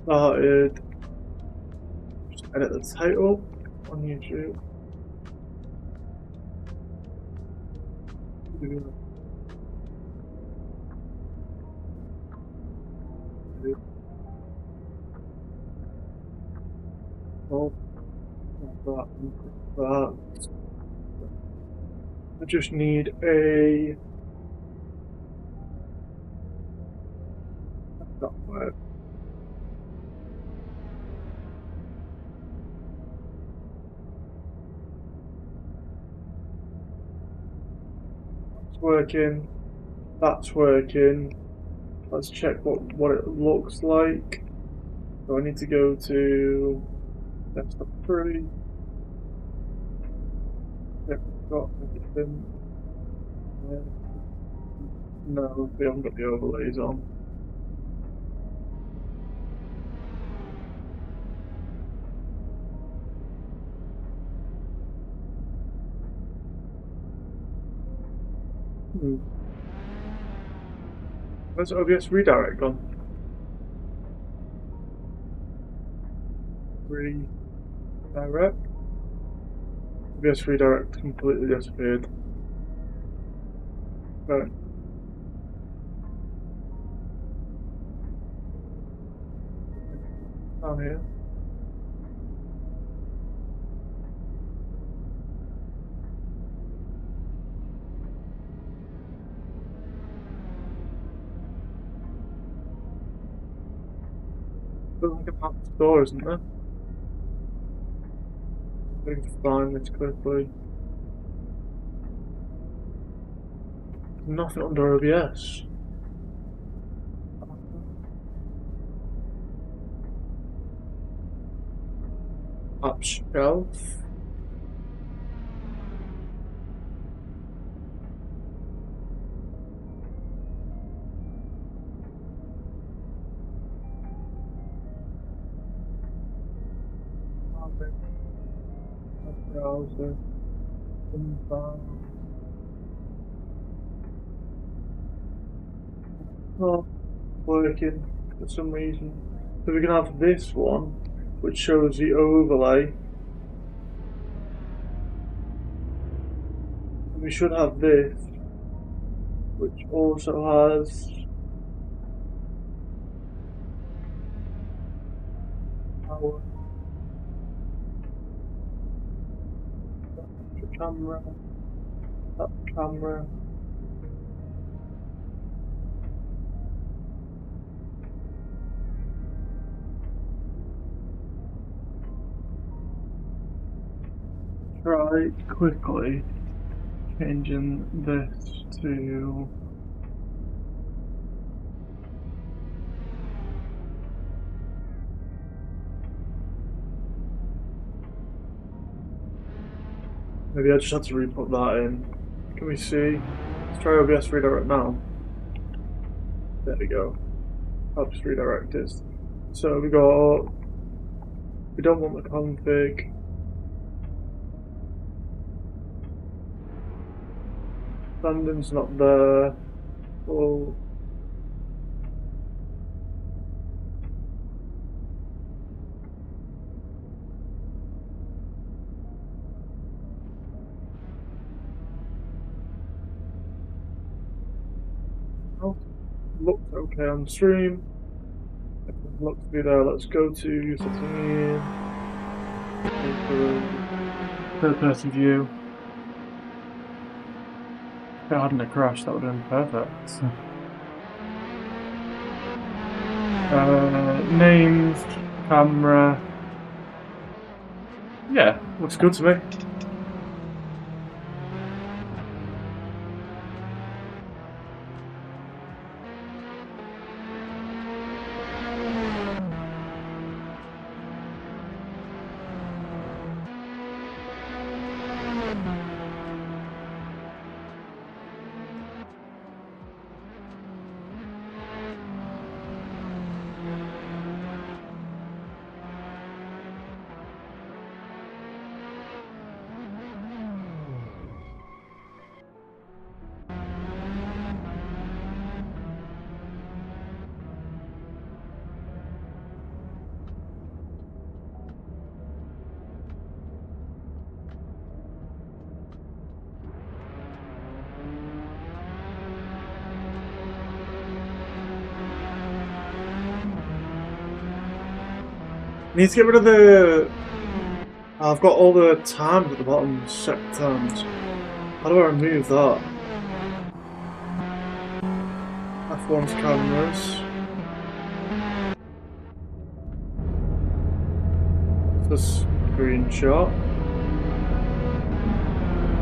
started. Just edit the title on YouTube. Oh, that. I just need a. That work. That's working. That's working. Let's check what it looks like. So I need to go to desktop 3. Yep, got everything. No, we haven't got the overlays on. Where's OBS redirect gone? Redirect? OBS redirect completely disappeared. Right. Down here. There's like a map store, isn't there? I can find this quickly. Nothing under OBS. App shelf. Browser. Not working for some reason. So we can have this one, which shows the overlay. And we should have this, which also has our camera, that camera. Try quickly changing this to maybe I just have to re-put that in. Can we see? Let's try OBS redirect now. There we go. I'll just redirect this. So we don't want the config. Standing's not there. Oh. Oh, looks okay on stream. It looks to be there. Let's go to setting third person view. If it hadn't crashed, that would have been perfect. Names, camera. Yeah, looks good to me. Need to get rid of the. I've got all the times at the bottom, set times. How do I remove that? F1's cameras. The screenshot.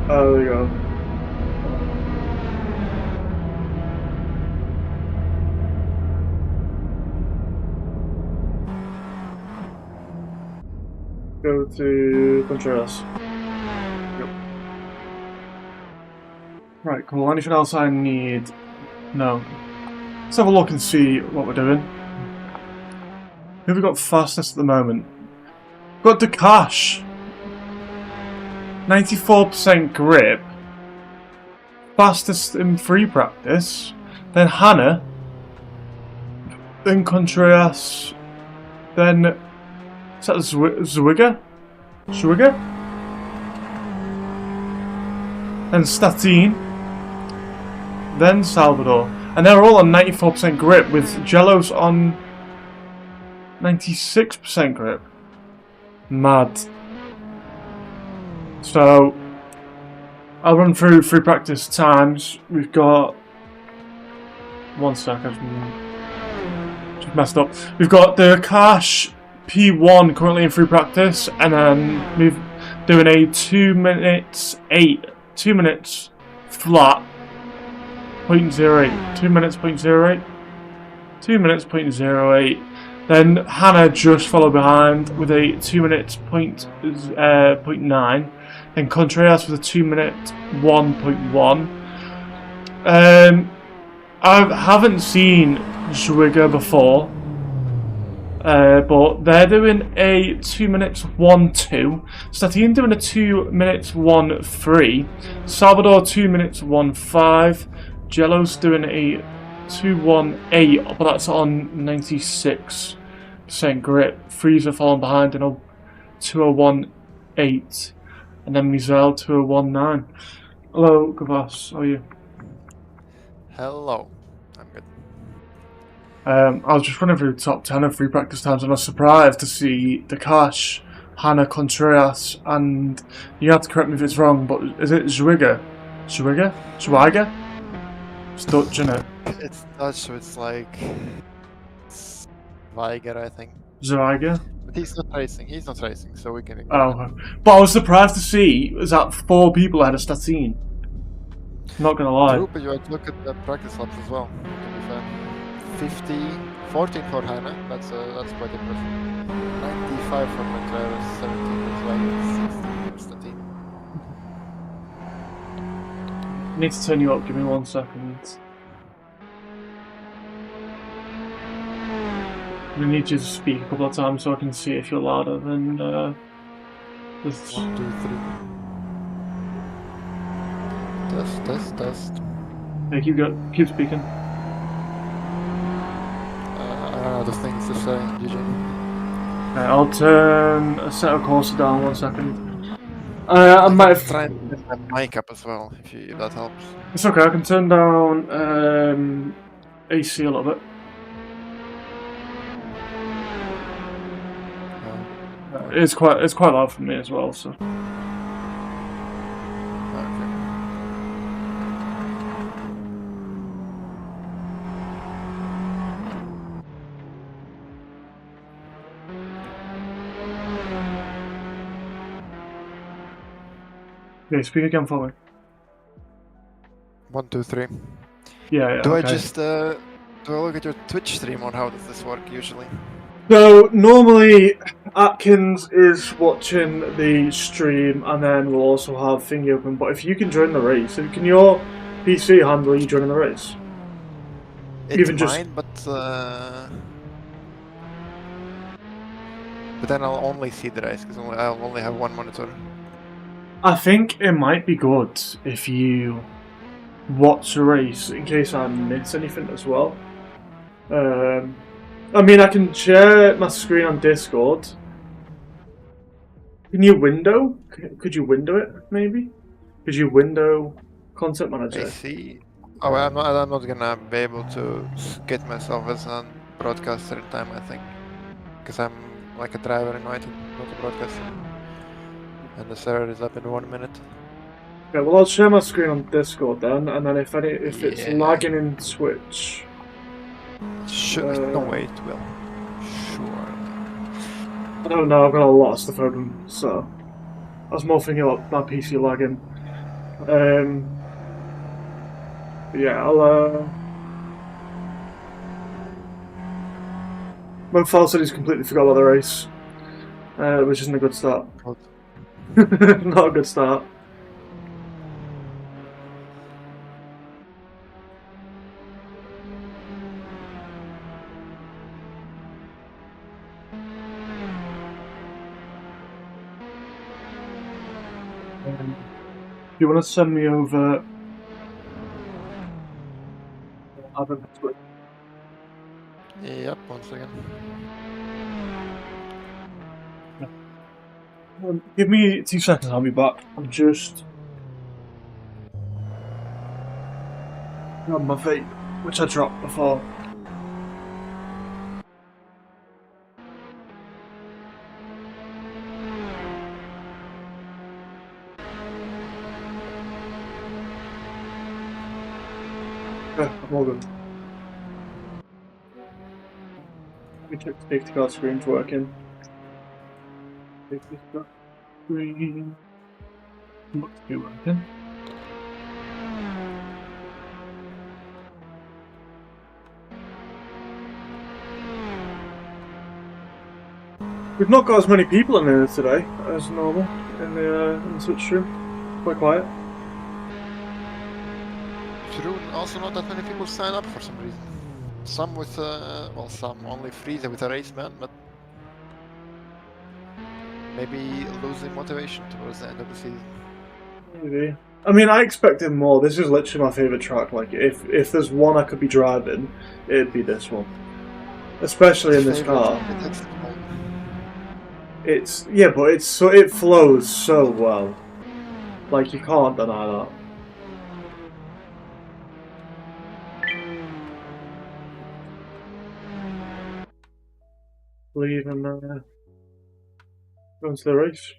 Oh, there we go. Go to Contreras. Yep. Right, cool. Anything else I need? No. Let's have a look and see what we're doing. Who have we got fastest at the moment? We've got Dakash. 94% grip. Fastest in free practice. Then Hannah. Then Contreras. Then... Is that Suzuka? Then Statine. Then Salvador. And they're all on 94% grip, with Jello's on 96% grip. Mad. So, I'll run through free practice times. We've got... One sec, I've just messed up. We've got the Cash P1 currently in free practice, and then we're doing a 2 minutes flat 0.08. 2 minutes 0.08. 2 minutes 0.08. Then Hannah just followed behind with a 2 minutes 0.9. Then Contreras with a 2 minute 1.1. I haven't seen Suzuka before, but they're doing a 2 minutes 1.2. Statine doing a 2 minutes 1.3. Salvador 2 minutes 1.5. Jello's doing a 2.18, but that's on 96% grip. Freezer falling behind in a 2.01.8, and then Mizel 2.19. Hello, Gavas, how are you? Hello, I'm good. I was just running through the top 10 of free practice times, and I was surprised to see Dakash, Hannah, Contreras, and you have to correct me if it's wrong, but is it Zwiga? Zwiga? It's Dutch, isn't it? It's Dutch, so it's like Weiger, I think. Zwiga? But he's not racing, so we can ignore Oh, but I was surprised to see is that 4 people ahead of Statine. Not gonna lie. True, but you have to look at the practice laps as well. 14 for Hannah, that's quite impressive. 95 for Contreras, 17 for Weiger, 16 for Statine. I need to turn you up, give me 1 second. I need you to speak a couple of times so I can see if you're louder than this. 1, 2, 3. Test. Yeah, keep speaking. I don't know the things to say, GG. Okay, I'll turn a set of courses down 1 second. I might have... try and get my mic up as well, if that helps. It's okay, I can turn down AC a little bit. It's quite loud for me as well, so... Okay, speak again for me. 1, 2, 3. Yeah, Do okay. I just do I look at your Twitch stream, or how does this work usually? So normally Atkins is watching the stream, and then we'll also have Thingy open. But if you can join the race, can your PC handle you joining the race? It's Even mine, but then I'll only see the race because I'll only have one monitor. I think it might be good if you watch the race in case I miss anything as well. I mean, I can share my screen on Discord. Can you window? Could you window it, maybe? Could you window Content Manager? I see. Oh, I'm not gonna be able to get myself as a broadcaster in time, I think. Because I'm like a driver invited, not a broadcaster. And the server is up in 1 minute. Okay, well I'll share my screen on Discord then, and then if it's Yeah. lagging in Twitch, No wait, will. Sure. I don't know. I've got a lot of stuff open, so I was more thinking about my PC lagging. Yeah, I'll. When Fal said he's completely forgot about the race, which isn't a good start. Not a good start. You want to send me over? Yep, once again. Give me 2 seconds. I'll be back. I'm just grab my vape, which I dropped before. Yeah, I'm all good. Let me check the safety car screen's working. Safety car screen looks to be working. We've not got as many people in there today as normal in the Switch stream. Quite quiet. True, also not that many people sign up for some reason. Some with, well, some only 3 with a race man, but maybe losing motivation towards the end of the season. Maybe. I mean, I expected more. This is literally my favourite track. Like, if there's one I could be driving, it'd be this one. Especially in this car. It's yeah, but it flows so well. Like, you can't deny that. Leave and go into the race.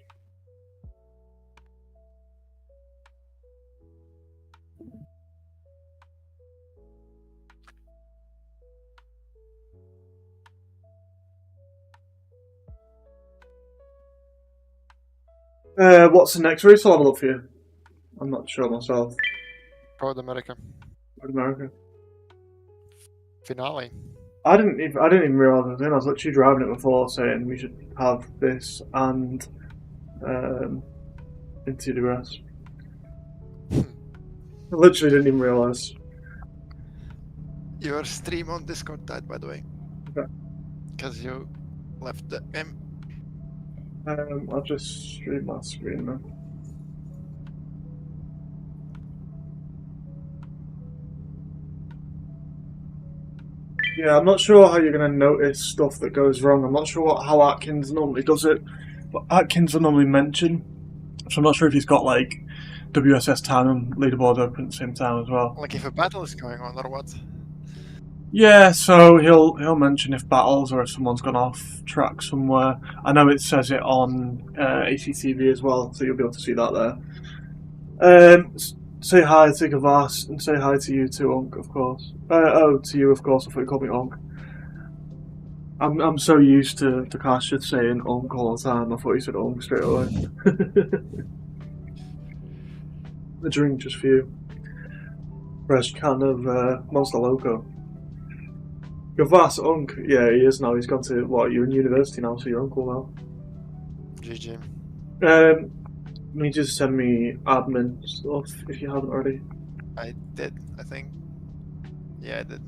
What's the next race? I'll have a look for you. I'm not sure myself. Road America. Road America. Finale. I didn't even realise I was in. I was literally driving it before, saying we should have this and in TWS. I literally didn't even realise. Your stream on Discord died, by the way. Okay. Because you left the game. I'll just stream my screen now. Yeah, I'm not sure how you're going to notice stuff that goes wrong. I'm not sure how Atkins normally does it, but Atkins will normally mention. So I'm not sure if he's got like WSS time and leaderboard open at the same time as well. Like if a battle is going on or what? Yeah, so he'll mention if battles or if someone's gone off track somewhere. I know it says it on ACTV as well, so you'll be able to see that there. Say hi to Gavas and say hi to you too, Onk, of course. To you, of course. I thought you called me Onk. I'm so used to Kasha saying Onk all the time. I thought you said Onk straight away. The drink just for you. Fresh can of Monster Loco. Gavas Onk, yeah, he is now. He's gone to you're in university now, so you're uncle now. GG. You just send me admin stuff if you haven't already. I did, I think. Yeah, I did.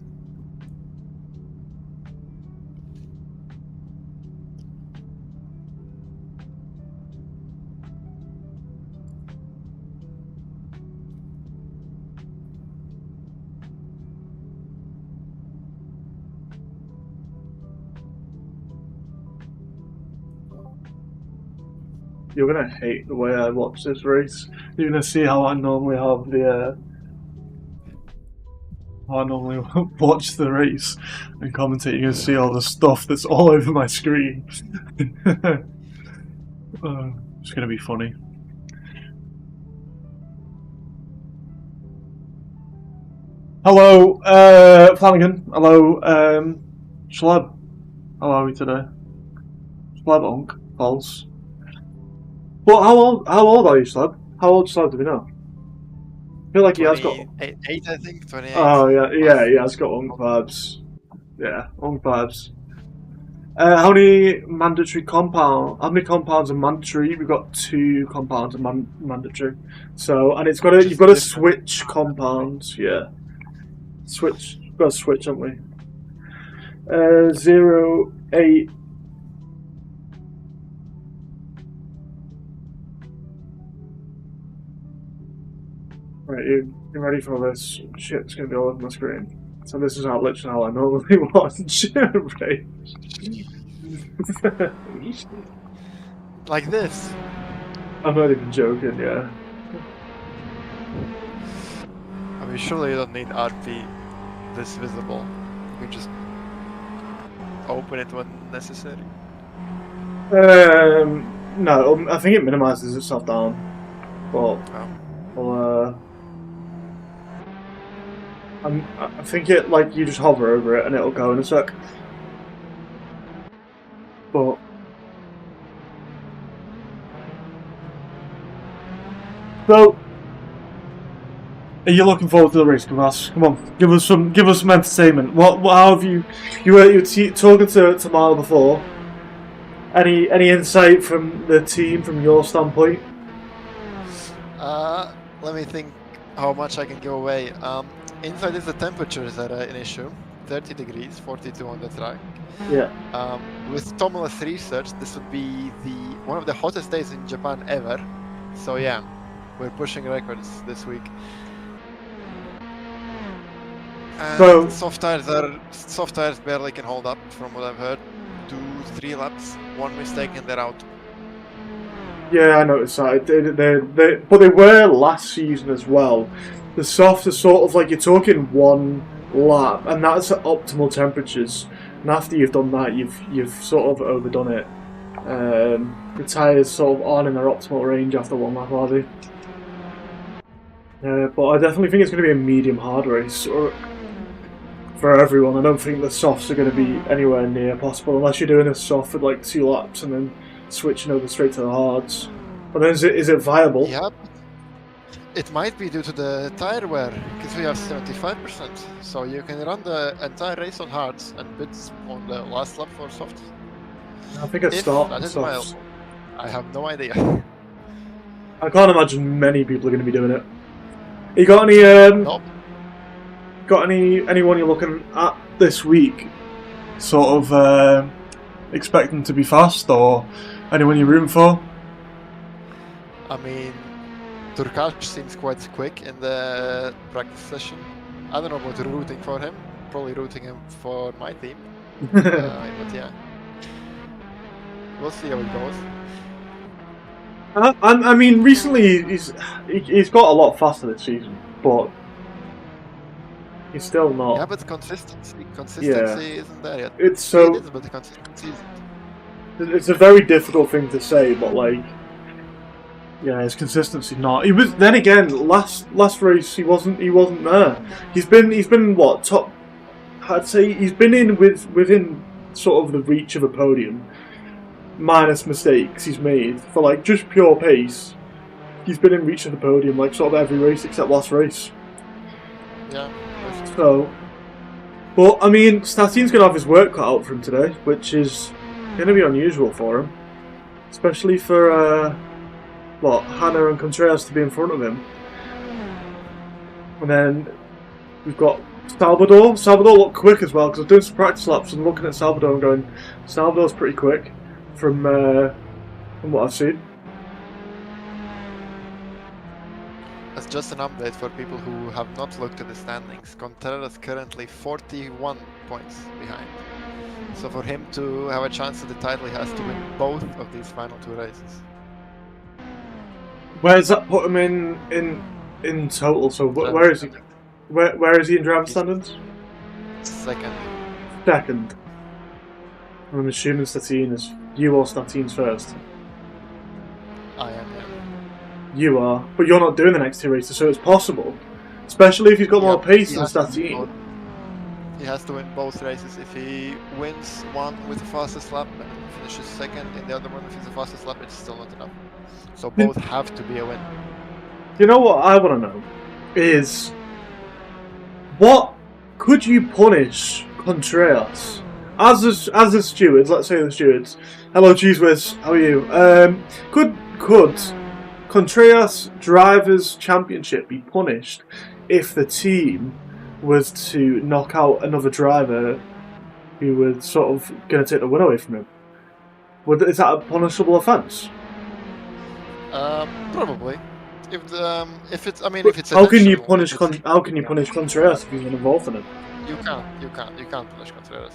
You're gonna hate the way I watch this race. You're gonna see how I normally have the I normally watch the race and commentate. You can see all the stuff that's all over my screen. It's gonna be funny. Hello, Flanagan. Hello, Schleb. How are we today? Schleb Unk. False. Well, how old are you, Schleb? How old Schleb do we know? I feel like he has got... 8, I think, 28. Oh, yeah, he has got Unk vibes. Yeah, Unk vibes. How many compounds are mandatory? We've got 2 compounds are mandatory. So, and you've got to switch compounds, yeah. We've got to switch, haven't we? 0, 8. Right, you ready for this? Shit's gonna be all over my screen. So this is literally how I normally watch right? Like this? I'm not even joking, yeah. I mean, surely you don't need RP this visible. You can just open it when necessary. No, I think it minimises itself down. But, I think it, like, you just hover over it and it'll go in a sec. But... So... Are you looking forward to the race, Kavas? Come on, give us some entertainment. How have you were talking to Marla before? Any insight from the team from your standpoint? Let me think how much I can give away. Inside is the temperatures that are an issue. 30 degrees, 42 on the track. Yeah. With Tomless research, this would be one of the hottest days in Japan ever. So yeah, we're pushing records this week. And So soft tires barely can hold up, from what I've heard. 2-3 laps, one mistake and they're out. yeah, I noticed that. But they were last season as well. The soft are sort of like you're talking 1 lap, and that's at optimal temperatures. And after you've done that, you've sort of overdone it. The tyres sort of aren't in their optimal range after 1 lap, are they? But I definitely think it's going to be a medium hard race for everyone. I don't think the softs are going to be anywhere near possible unless you're doing a soft for like 2 laps and then switching over straight to the hards. But then is it viable? Yep. It might be due to the tire wear, because we have 75%. So you can run the entire race on hards and bits on the last lap for softs. I think I'd start that on is softs. I have no idea. I can't imagine many people are going to be doing it. You got any Nope. got anyone you're looking at this week, sort of expecting to be fast, or anyone you're rooting for? I mean, Turkash seems quite quick in the practice session. I don't know about rooting for him. Probably rooting him for my team. But yeah, we'll see how it goes. I mean, recently he's got a lot faster this season, but he's still not. Yeah, but consistency isn't there yet. It's so. It is, but the consistency isn't. It's a very difficult thing to say, but like, yeah, his consistency not. He was. Then again, last race he wasn't there. He's been what top? I'd say he's been within sort of the reach of a podium, minus mistakes he's made for like just pure pace. He's been in reach of the podium like sort of every race except last race. Yeah. So, but I mean, Statine's gonna have his work cut out for him today, which is gonna be unusual for him, especially for Hannah and Contreras to be in front of him. And then we've got Salvador. Salvador looked quick as well, because I was doing some practice laps and looking at Salvador and going, Salvador's pretty quick from what I've seen. As just an update for people who have not looked at the standings, Contreras currently 41 points behind. So for him to have a chance at the title, he has to win both of these final 2 races. Where does that put him in total? So where is he? Where is he in driver standards? Second. Second. I'm assuming Statine is you or Statine's first. I am, yeah. You are, but you're not doing the next 2 races, so it's possible. Especially if he's got more pace than Statine. He has to win both races. If he wins one with the fastest lap and finishes second in the other one with the fastest lap, it's still not enough. So both have to be a win. You know what I want to know is, what could you punish Contreras as the stewards? Let's say the stewards. Hello, Cheese Whiz. How are you? Could Contreras Drivers' Championship be punished if the team was to knock out another driver who was sort of going to take the win away from him? Is that a punishable offence? Probably. If it's how can you punish Contreras if he's not involved in it? You can't punish Contreras.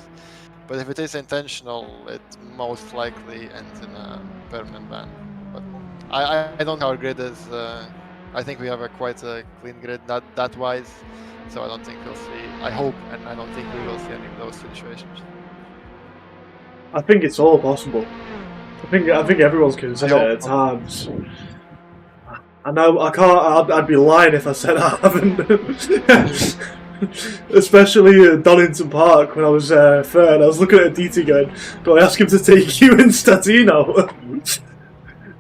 But if it is intentional, it most likely ends in a permanent ban. But I don't know how our grid is. I think we have quite a clean grid that wise, so I don't think we'll see. I hope, and I don't think we will see any of those situations. I think it's all possible. I think everyone's considered it at times. I know I can't. I'd be lying if I said I haven't. Especially at Donington Park when I was third, I was looking at DT going, "Do I ask him to take you in Statino?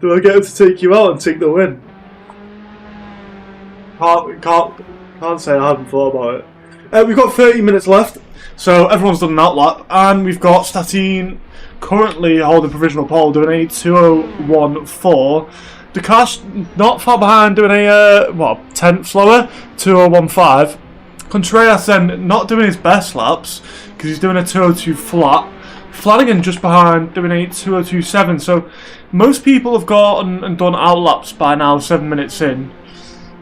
Do I get him to take you out and take the win?" Can't say I haven't thought about it. We've got 30 minutes left, so everyone's done an outlap, and we've got Statine currently holding provisional pole, doing a 2:01.4. Dakash not far behind, doing a 10th slower, 2:01.5. Contreras then not doing his best laps because he's doing a 2:02 flat. Flanagan just behind, doing a 2:02.7. So most people have gotten and done outlaps by now, 7 minutes in.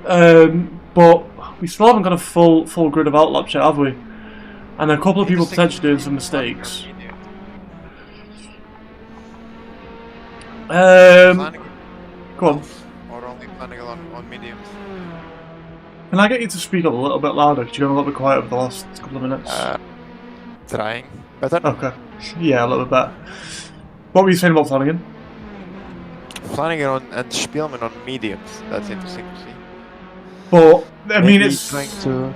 But we still haven't got a full grid of outlaps yet, have we? And a couple of people potentially doing some mistakes. Go on. Or only planning on mediums. Can I get you to speak up a little bit louder? Because you're going a little bit quiet over the last couple of minutes. Trying. Better? Okay. Yeah, a little bit better. What were you saying about Flanagan? Flanagan and Spielman on mediums. That's interesting to see. But, I mean, maybe it's trying to...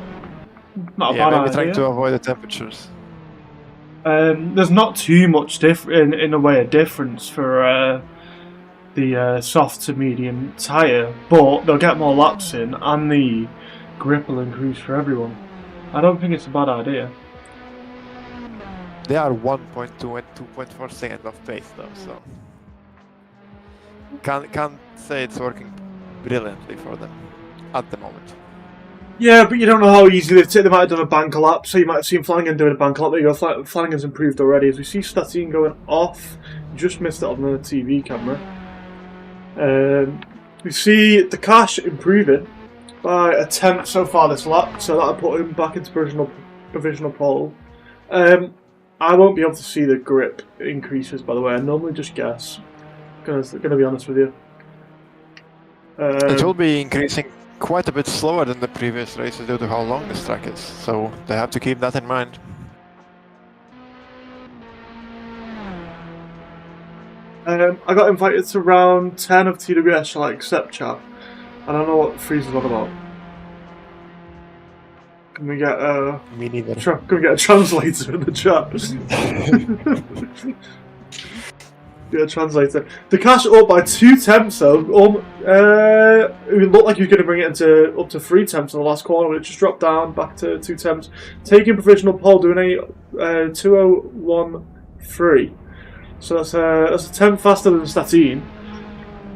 not a yeah, bad maybe idea. trying to avoid the temperatures. There's not too much in a way of difference for the soft to medium tyre, but they'll get more laps in and the grip will increase for everyone. I don't think it's a bad idea. They are 1.2 and 2.4 seconds off pace though, so can't say it's working brilliantly for them at the moment. Yeah, but you don't know how easy they might have done a bank lap, so you might have seen Flanagan doing a bank lap. There you go, Flanagan's improved already. As we see Statine going off, just missed it on the TV camera. We see Dakash improving by a 10th so far this lap, so that'll put him back into provisional pole. I won't be able to see the grip increases, by the way. I normally just guess. Gonna be honest with you. It will be increasing quite a bit slower than the previous races due to how long this track is, so they have to keep that in mind. I got invited to round 10 of TWS. Shall I accept, chat? I don't know what Freeze is on about. Can we get Me neither. can we get a translator in the chat? Get a translator. Dakash up by 2 temps though. It looked like he was going to bring it up to 3 temps in the last corner, but it just dropped down back to 2 temps. Taking provisional pole, doing a 2:01.3. So that's a 10 faster than Statine,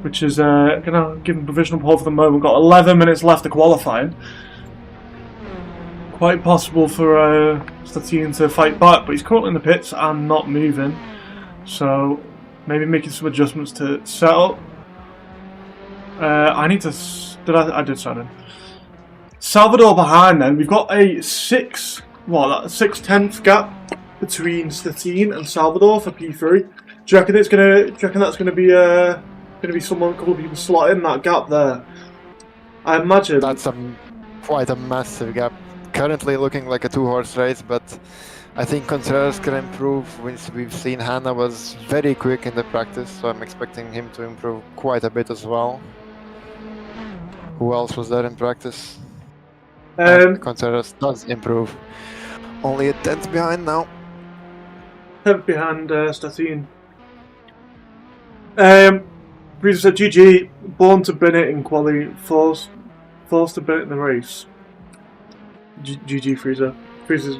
which is going to give him provisional pole for the moment. Got 11 minutes left of qualifying. Quite possible for Statine to fight back, but he's currently in the pits and not moving. So maybe making some adjustments to set up. I need to... I did sign in. Salvador behind then. We've got a 6/10 gap between Statine and Salvador for P3. Do you reckon that's gonna be someone, a couple of people slot in that gap there? I imagine That's quite a massive gap. currently looking like a two-horse race, but I think Contreras can improve. We've seen Hanna was very quick in the practice, so I'm expecting him to improve quite a bit as well. Who else was there in practice? And Contreras does improve. Only a tenth behind now. 10th behind Statine. Frieza said GG, born to bin it in quali, forced to bin it in the race. GG Frieza. Frieza's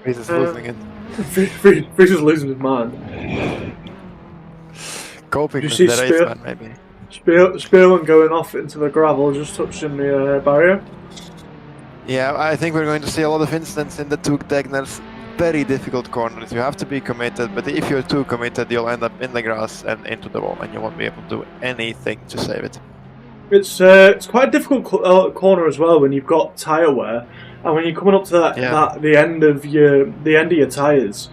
Frieza's losing it. Frieza's losing his mind. Coping with the race, man, maybe. Spearman going off into the gravel, just touching the barrier. Yeah, I think we're going to see a lot of incidents in the two Degners. Very difficult corners. You have to be committed, but if you're too committed, you'll end up in the grass and into the wall, and you won't be able to do anything to save it. It's quite a difficult corner as well when you've got tyre wear, and when you're coming up to the end of your tyres,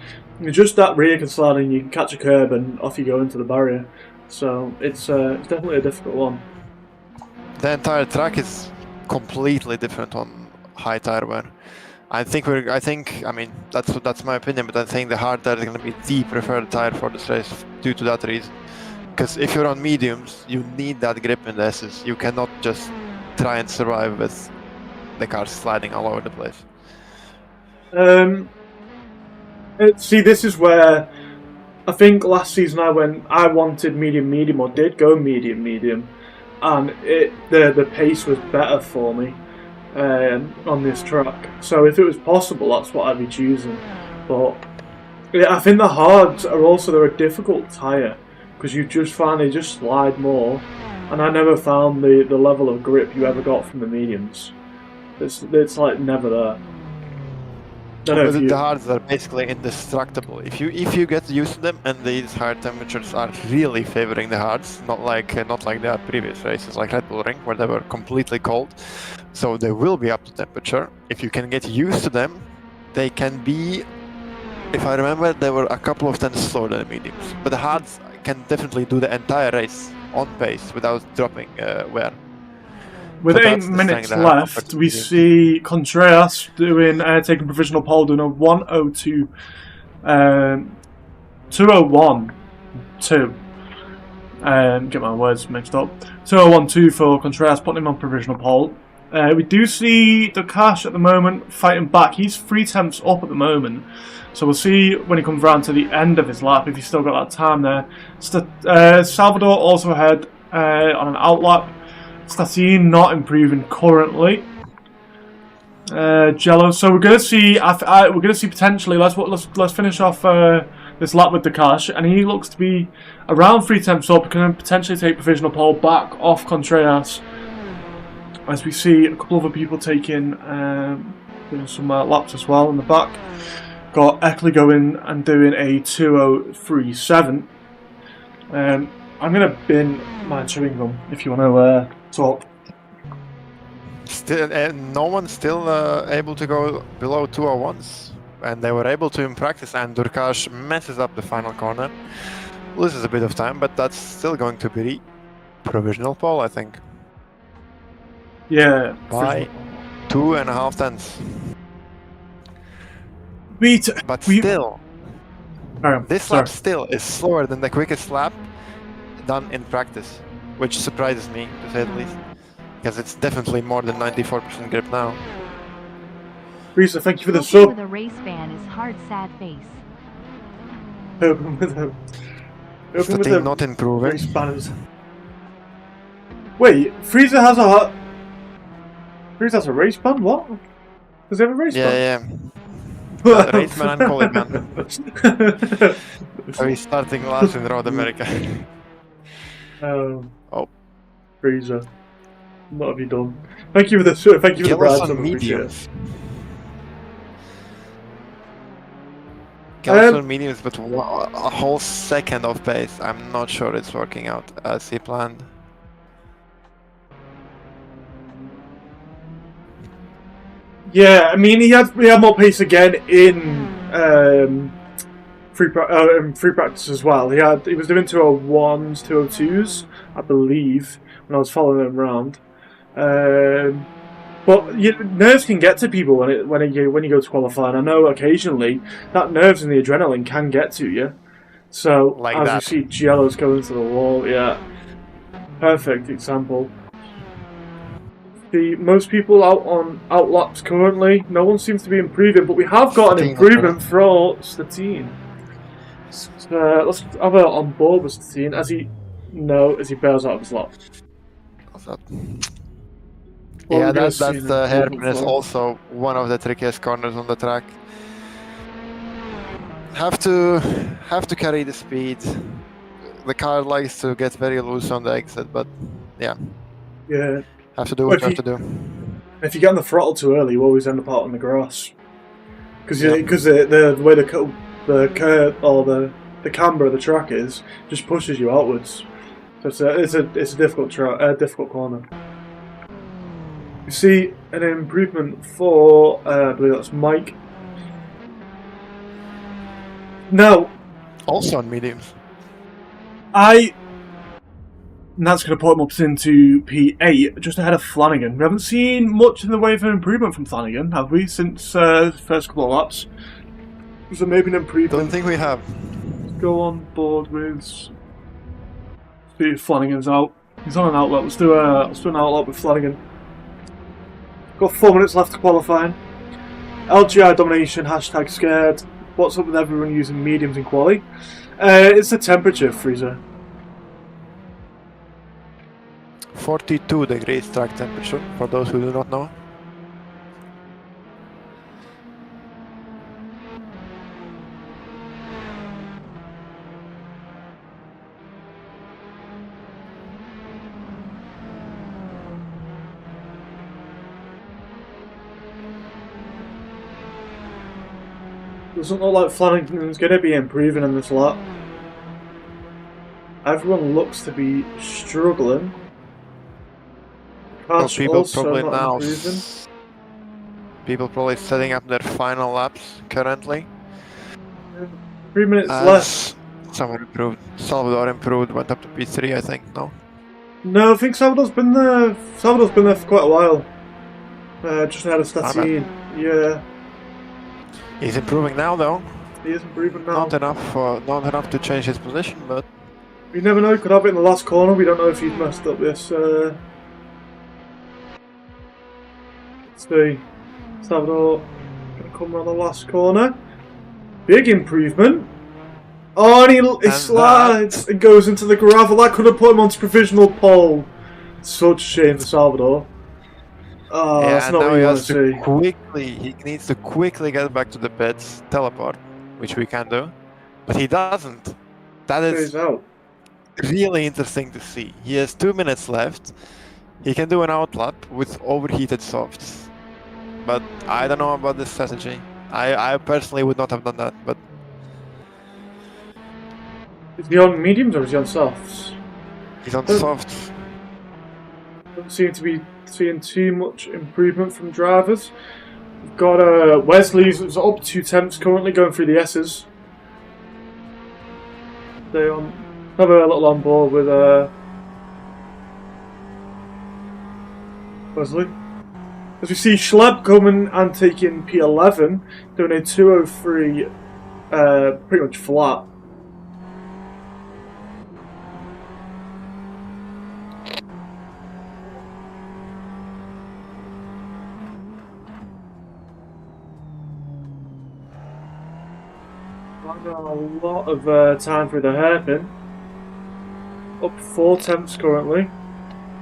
just that rear can slide and you can catch a curb and off you go into the barrier. So it's definitely a difficult one. The entire track is completely different on high tyre wear. I mean, that's my opinion, but I think the hard tire is going to be the preferred tire for this race due to that reason. Because if you're on mediums, you need that grip in the S's. You cannot just try and survive with the cars sliding all over the place. See, this is where I think last season I wanted medium, or did go medium, and the pace was better for me. On this track, so if it was possible, that's what I'd be choosing. But I think the hards are also a difficult tyre because you just find they just slide more, and I never found the level of grip you ever got from the mediums. It's like never there. The hards are basically indestructible. If you get used to them, and these hard temperatures are really favoring the hards, not like the previous races like Red Bull Ring where they were completely cold. So they will be up to temperature. If you can get used to them, they can be, if I remember, they were a couple of tenths slower than the mediums. But the hards can definitely do the entire race on pace without dropping wear. With 8 minutes left, we see Contreras taking provisional pole, doing a 1:02, 2:01.2. Get my words mixed up. 2:01.2 for Contreras, putting him on provisional pole. We do see Dukash at the moment fighting back. He's 3/10 up at the moment. So we'll see when he comes round to the end of his lap if he's still got that time there. Salvador also ahead on an outlap. Statine not improving currently. Jello. So we're gonna see. We're gonna see potentially. Let's finish off this lap with Dukash, and he looks to be around 3/10 up. Can potentially take provisional pole back off Contreras. As we see a couple of other people taking doing some laps as well in the back. Got Eckley going and doing a 2:03.7. I'm going to bin my chewing gum if you want to talk. Still, no one's still able to go below 2:01s, and they were able to in practice, and Durkash messes up the final corner. Loses a bit of time, but that's still going to be provisional pole, I think. Yeah. By 2.5 tenths. But still, this lap still is slower than the quickest lap done in practice, which surprises me, to say the least, because it's definitely more than 94% grip now. Risa, thank you for the sub. With a race fan is hard, sad face. Open with the not improving. Race banners. Wait, Frieza has a race ban? What? Does he have a race ban? Yeah. Race man and call it man. So he's starting last in Road America. Oh. Frieza. What have you done? Thank you for the thank you for the bribes. On mediums. On mediums, but a whole second of pace. I'm not sure it's working out as he planned. Yeah, I mean he had more pace again in free practice as well. He was doing 2:01s, 2:02s, I believe, when I was following him around. But nerves can get to people when you go to qualify. And I know occasionally that nerves and the adrenaline can get to you. So Like as that. you see Giello's going to the wall, yeah, perfect example. Most people out laps currently. No one seems to be improving, but we have got an improvement for Statine. Let's have a on board with Statine as he bails out of his lap. Yeah, that's the hairpin is also one of the trickiest corners on the track. Have to carry the speed. The car likes to get very loose on the exit, but yeah. Yeah. Have to do what you have to do. If you get on the throttle too early, you always end up out on the grass. Because the way the curve or the camber of the track is just pushes you outwards. So it's a difficult difficult corner. You see an improvement for I believe that's Mike. Now, also on mediums. And that's going to put him up into P8, just ahead of Flanagan. We haven't seen much in the way of an improvement from Flanagan, have we, since the first couple of laps? So maybe an improvement. Don't think we have. Let's go on board with. See if Flanagan's out. He's on an outlet. Let's do an outlet with Flanagan. Got 4 minutes left to qualifying. LGI domination, hashtag scared. What's up with everyone using mediums in quali? It's the temperature, Freezer. 42 degrees track temperature, for those who do not know. Doesn't look like Flanagan's going to be improving in this lap. Everyone looks to be struggling. Well, people probably setting up their final laps currently. 3 minutes left. Someone improved. Salvador improved, went up to P3, I think. No, I think Salvador's been there. Salvador's been there for quite a while. Just ahead of Statine. Yeah. He's improving now, though. He is improving now. Not enough to change his position, but you never know. He could have it in the last corner. We don't know if he's messed up this. Let's see. Salvador going to come around the last corner. Big improvement. Oh, and he slides and goes into the gravel. That could have put him onto provisional pole. Such a shame for Salvador. Oh, yeah, that's not what you want to see. He needs to quickly get back to the pits, teleport, which we can do, but he doesn't. That is really interesting to see. He has 2 minutes left. He can do an outlap with overheated softs. But I don't know about this strategy. I personally would not have done that, but... Is he on mediums or is he on softs? He's on softs. Doesn't seem to be seeing too much improvement from drivers. We've got Wesley's up 2 tenths currently going through the S's. They have a little on board with Wesley. As we see Schleb coming and taking P11, doing a 203 pretty much flat. A lot of time through the hairpin. Up 4 tenths currently.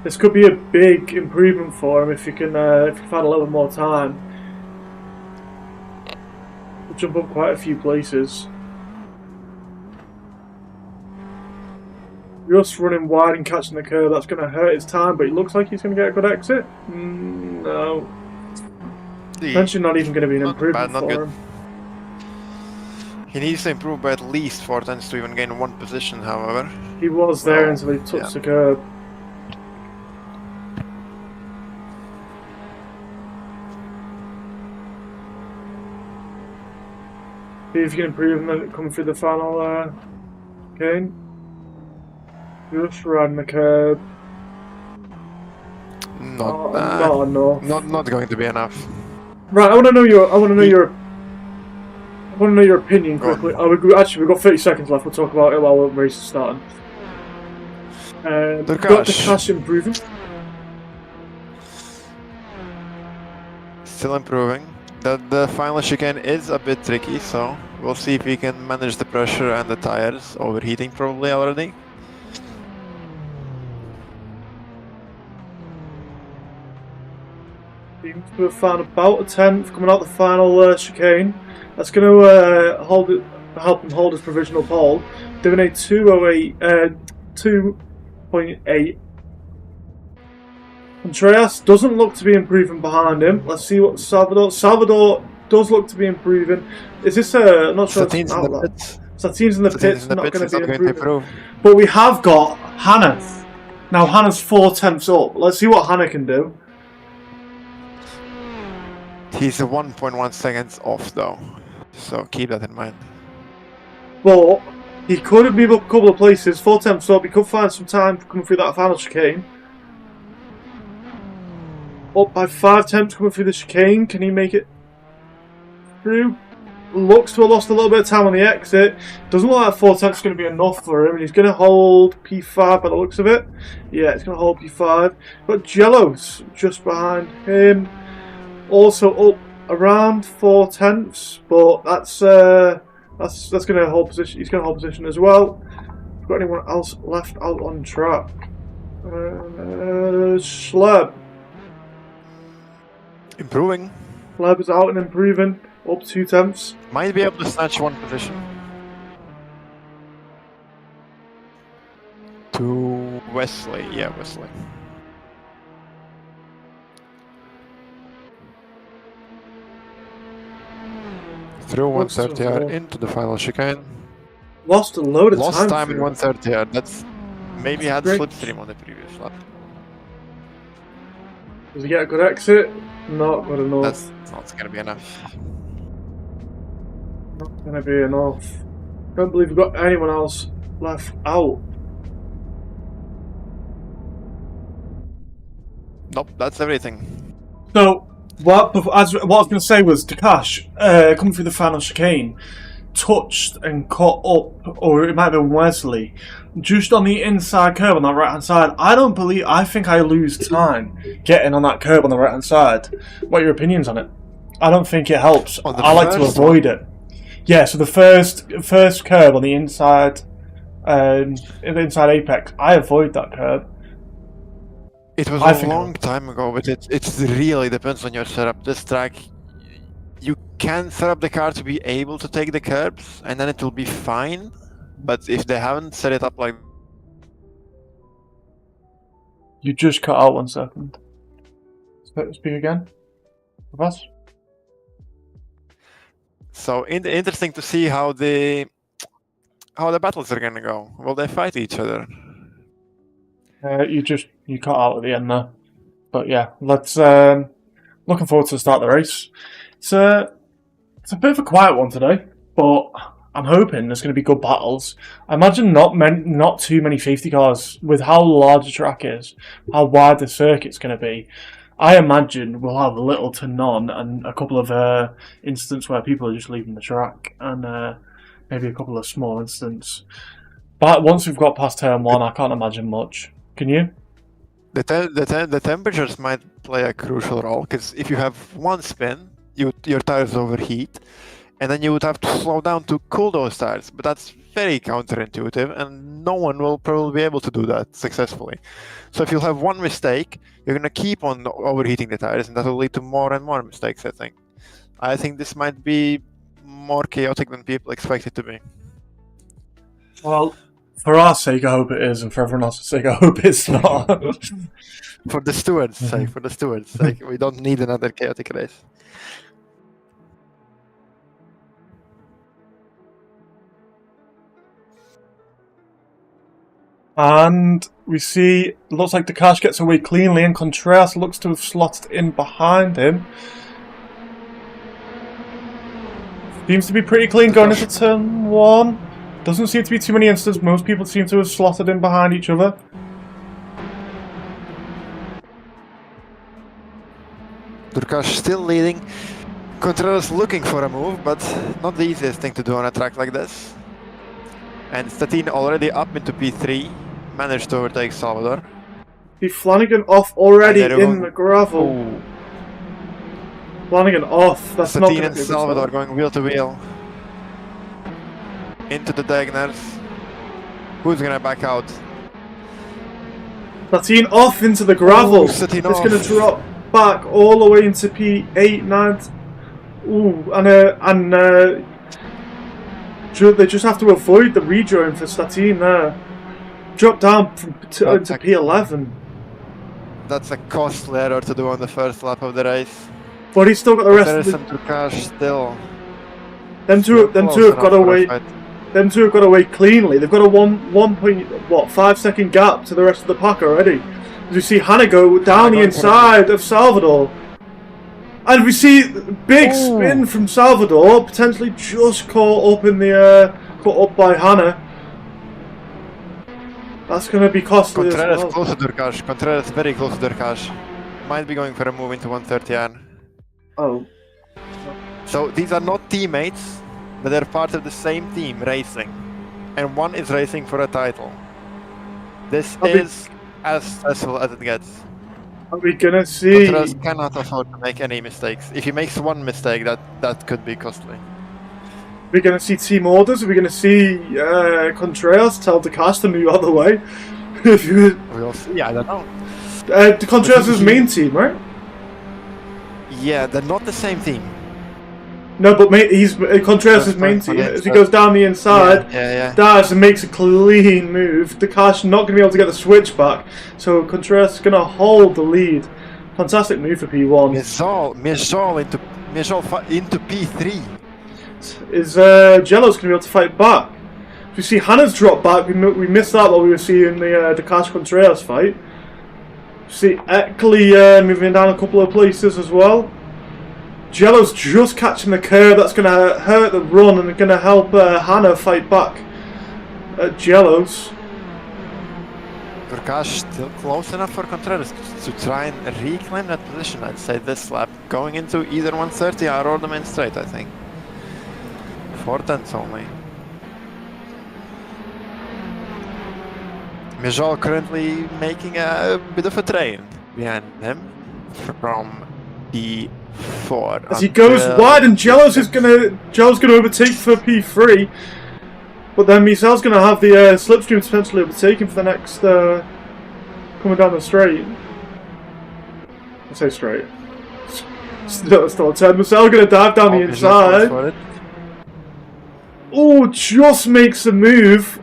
This could be a big improvement for him if you can find a little more time. We'll jump up quite a few places. Just running wide and catching the curve, that's going to hurt his time, but it looks like he's going to get a good exit. No. Potentially not even going to be an improvement for him. He needs to improve by at least 4 tenths to even gain 1 position, however. He was there until he touched the curb. See if you can improve and come through the final gain. Just riding the curb. Not enough. Not going to be enough. Right, I want to know your opinion Go on. quickly. Actually, we've got 30 seconds left. We'll talk about it while the race is starting. We've got the cash improving. Still improving. The final chicane is a bit tricky, so we'll see if we can manage the pressure and the tires overheating probably already. Seems to have found about a 10th coming out the final chicane. That's going to help him hold his provisional pole. Doing a 2.8. Andreas doesn't look to be improving behind him. Let's see what Salvador does look to be improving. Is this I'm not sure. Satine's in the pits. Satine's in the pits. Not going to be improving. Improve. But we have got Hannah. Now Hannah's 4 tenths up. Let's see what Hannah can do. He's 1.1 seconds off though, so keep that in mind. But he could move up a couple of places. 4 tenths up. He could find some time coming through that final chicane. Up by 5 tenths coming through the chicane. Can he make it through? Looks to have lost a little bit of time on the exit. Doesn't look like 4 tenths is going to be enough for him. And he's going to hold P5 by the looks of it. Yeah, it's going to hold P5. But Jello's just behind him. Also up around 4 tenths. But that's going to hold position. He's going to hold position as well. Have got anyone else left out on track? Schleb. Improving. Schleb is out and improving. Up 2 tenths. Might be able to snatch one position. To Wesley. Yeah, Wesley. Through 130R into the final chicane. Lost a load of time. Lost time in 130R. That's maybe had slipstream on the previous lap. Does he get a good exit? Not good enough. That's not going to be enough. Not going to be enough. Don't believe we've got anyone else left out. Nope, that's everything. So, what I was going to say was, Takash, coming through the final chicane, touched and caught up, or it might have been Wesley, just on the inside curb on that right hand side. I think I lose time getting on that curb on the right hand side. What are your opinions on it? I don't think it helps. I like to avoid it. Yeah, so the first curb on the inside, inside apex, I avoid that curb. It was a long time ago, but it really depends on your setup. This track, you can set up the car to be able to take the curbs, and then it will be fine. But if they haven't set it up like... You just cut out 1 second. Speak again? With us? So interesting to see how the battles are gonna go. Will they fight each other? You cut out at the end there. But yeah, let's looking forward to the start of the race. It's a bit of a quiet one today, but I'm hoping there's going to be good battles. I imagine not too many safety cars with how large the track is, how wide the circuit's going to be. I imagine we'll have little to none and a couple of incidents where people are just leaving the track and maybe a couple of small incidents. But once we've got past turn 1, I can't imagine much. Can you? The temperatures might play a crucial role, because if you have one spin, your tires overheat, and then you would have to slow down to cool those tires. But that's very counterintuitive, and no one will probably be able to do that successfully. So if you'll have one mistake, you're going to keep on overheating the tires, and that will lead to more and more mistakes, I think. I think this might be more chaotic than people expect it to be. Well, for our sake, I hope it is, and for everyone else's sake, I hope it's not. For the stewards' sake, we don't need another chaotic race. And we see, looks like Takash gets away cleanly, and Contreras looks to have slotted in behind him. Seems to be pretty clean going into turn 1. Doesn't seem to be too many incidents. Most people seem to have slotted in behind each other. Durkash still leading. Contreras looking for a move, but not the easiest thing to do on a track like this. And Statin already up into P3, managed to overtake Salvador. Be Flanagan off already And in they're going- the gravel. Ooh. Flanagan off. That's not Statin going to and be a good Salvador start. going wheel to wheel. Into the diagonals. Who's gonna back out? Statin off into the gravel. Ooh, Statin It's going to off. drop back all the way into P8, 9. Ooh, and they just have to avoid the rejoin for Statin there. Drop down into P11. That's a costly error to do on the first lap of the race. But he's still got the rest There of is the... some Durkash still. Them two close have got enough for a away. fight. Them two have got away cleanly. They've got a 1.5 second gap to the rest of the pack already. As we see Hannah go down the inside of Salvador. And we see big spin from Salvador, potentially just caught up in the caught up by Hannah. That's going to be costly as Contreras well. close to Durkash. Contreras very close to Durkash. Might be going for a move into 130R. Oh, So these are not teammates, but they're part of the same team racing. And one is racing for a title. This is as stressful as it gets. are we going to see? Contreras cannot afford to make any mistakes. If he makes one mistake, that could be costly. We're going to see team orders. We're going to see Contreras tell DeCast to move out of the way. If you, We'll see. I don't know. Contreras' main team, right? Yeah, they're not the same team. No, but he's Contreras' That's main fine, team. okay. As he goes down the inside, Yeah. dives and makes a clean move. DeCast not going to be able to get the switch back, so Contreras is going to hold the lead. Fantastic move for P1. Mijol into P3. Is Jello's going to be able to fight back? We see Hannah's drop back. We missed that while we were seeing the DeCast Contreras fight. We see Eckley moving down a couple of places as well. Jello's just catching the curve. That's going to hurt the run and going to help Hannah fight back at Jello's. Durkash still close enough for Contreras to try and reclaim that position, I'd say, this lap. Going into either 130R or the main straight, I think. 4 tenths only. Mijol currently making a bit of a train behind him from P4. As he goes wide, and Jello's gonna overtake for P3, but then Misel's gonna have the slipstream potentially overtaken for the next coming down the straight. I say straight. Still a turn. Misel gonna dive down the inside. Oh, just makes a move.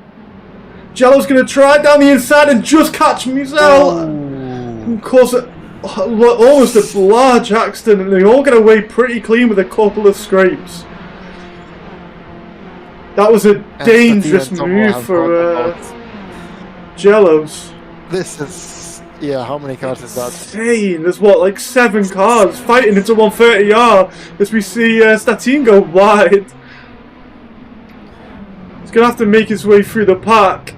Jello's gonna try down the inside and just catch Misel and cause almost a large accident, and they all get away pretty clean with a couple of scrapes. That was a dangerous move for Jello's. This is, yeah, how many cars is that? Insane. There's what, like 7 cars fighting into 130R as we see Statin go wide. He's gonna have to make his way through the pack.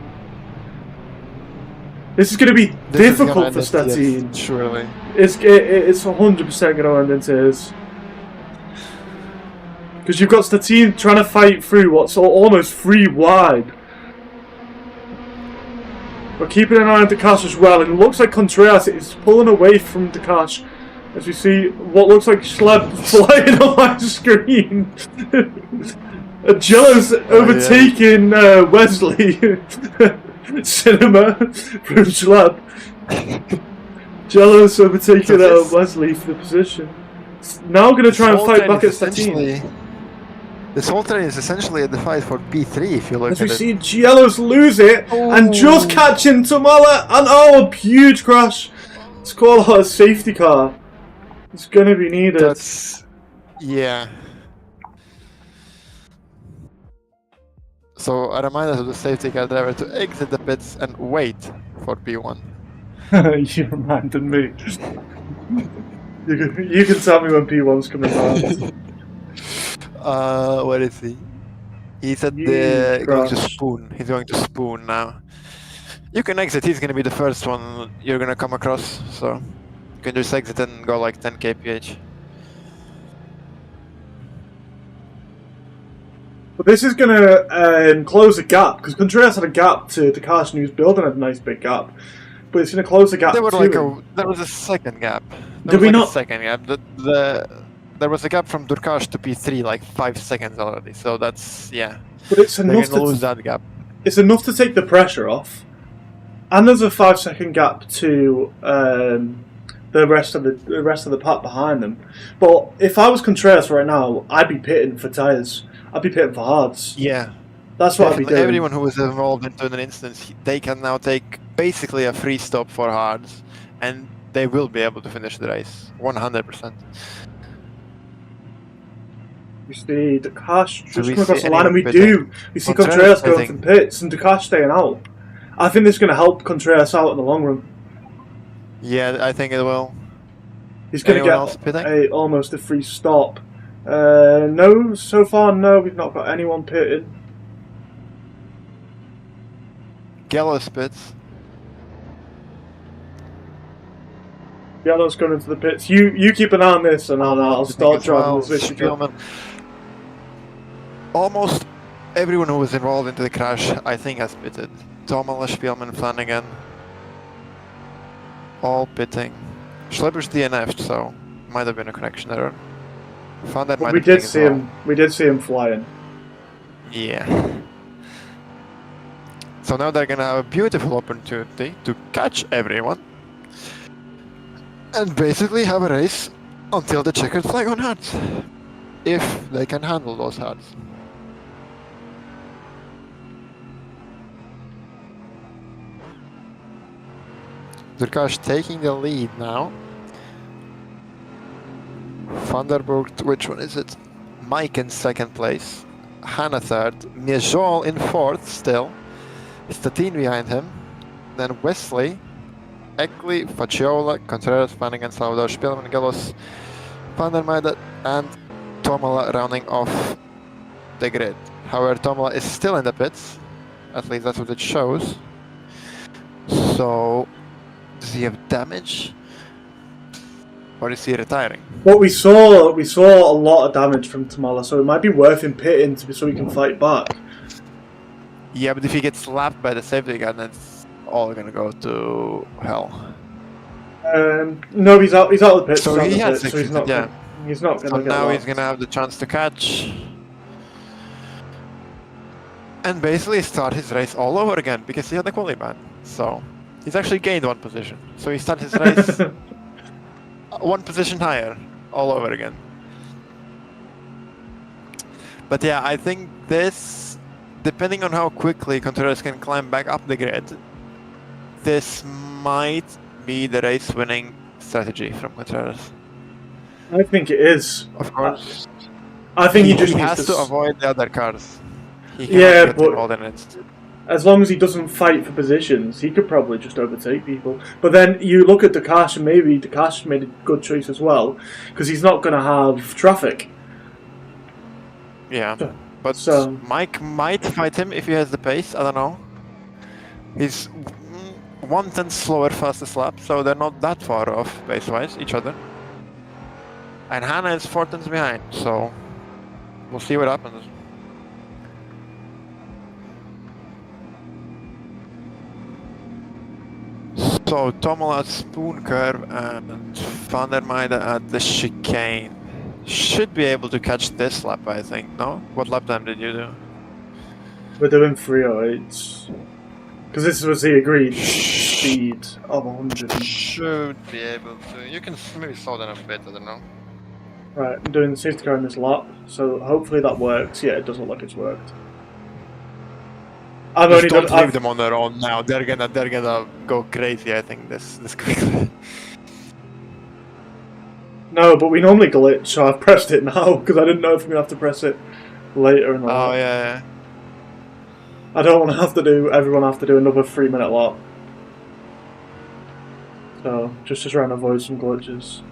This is going to be difficult for Statin. Surely. It's 100% going to end into his. Because you've got Statin trying to fight through what's almost 3 wide. But keeping an eye on DeCash as well. And it looks like Contreras is pulling away from DeCash. As we see what looks like Schleb flying on my screen. Jello's overtaking Wesley. Cinema from Schlab. Jello's overtaking Wesley for the position. Now going to try and fight back at Statin. This whole train is essentially a fight for P3 if you look As at we it. see Jello's lose it and just catching Tamala, and a huge crash. Let's call out a safety car. It's going to be needed. That's, yeah. So a reminder to the safety car driver to exit the pits and wait for P1. You reminded me. You can tell me when P1's coming back. Where is he? He's at the going to spoon. He's going to spoon now. You can exit. He's going to be the first one you're going to come across. So can just exit and go like 10 kph. But this is going to close a gap, because Contreras had a gap to Takashi, and he was building a nice big gap. But it's going to close the gap There was to like him. there was a second gap. Did we not? A second gap. There was a gap from Durkash to P3 like 5 seconds already. So that's But it's They're enough gonna lose that gap. It's enough to take the pressure off. And there's a 5-second gap to the rest of the pack behind them. But if I was Contreras right now, I'd be pitting for tyres. I'd be pitting for hards. Yeah. That's what I'd be doing. Everyone who was involved into an instance, they can now take basically a free stop for hards, and they will be able to finish the race 100%. We see Dukash just we come across see the line, and we anyone do. We see Contreras going from pits and Dukash staying out. I think this is going to help Contreras out in the long run. Yeah, I think it will. He's going to get almost a free stop. No, so far, no, we've not got anyone pitting. Gallows pits. Yellow's going into the pits. You keep an eye on this, and I'll start driving this issue. Almost everyone who was involved into the crash, I think, has pitted. Tomala, Spielman, Flanagan, all pitting. Schleber's DNF'd, so might have been a connection error. Found that we did see him. We did see him flying. Yeah. So now they're gonna have a beautiful opportunity to catch everyone and basically have a race until the checkered flag on hards, if they can handle those hards. Durkash taking the lead now. Vanderburg, which one is it? Mike in second place. Hanna third. Miejol in fourth still. Statin behind him. Then Wesley, Eckley, Faciola, Contreras, Flanagan, Salvador, Spielman, Gallos, Van der Meijden, and Tomala rounding off the grid. However, Tomala is still in the pits. At least that's what it shows. So, does he have damage? Or is he retiring? What we saw a lot of damage from Tomala, so it might be worth him pitting so he can fight back. Yeah, but if he gets slapped by the safety gun, it's all gonna go to hell. No, he's out of the pit. So he has so he's not. Yeah. He's not gonna. So get now locked. he's gonna have the chance to catch and basically start his race all over again because he had the quali ban. So he's actually gained one position. So he starts his race one position higher all over again. But yeah, I think this, depending on how quickly Contreras can climb back up the grid, this might be the race-winning strategy from Contreras. I think it is. Of course. I think he just has needs to avoid the other cars. He yeah, get but involved in it. As long as he doesn't fight for positions, he could probably just overtake people. But then you look at Dukash, and maybe Dukash made a good choice as well, because he's not going to have traffic. Yeah, but so, Mike might fight him if he has the pace. I don't know. He's 1/10 slower fastest lap, so they're not that far off pace-wise each other. And Hanna is 4/10 behind, so we'll see what happens. So Tomala at Spoon Curve and Van der Meijden at the chicane. Should be able to catch this lap, I think, no? What lap time did you do? We're doing 3:08. Because this was the agreed speed of 100. Should be able to. You can maybe slow down a bit, I don't know. Right, I'm doing the safety car in this lap, so hopefully that works. Yeah, it does look like it's worked. Don't leave them on their own now. They're gonna go crazy, I think, this quickly. No, but we normally glitch, so I've pressed it now because I didn't know if I'm gonna have to press it later in the lap. Oh yeah. I don't want to have to do everyone have to do another 3-minute lap. So just to try and avoid some glitches.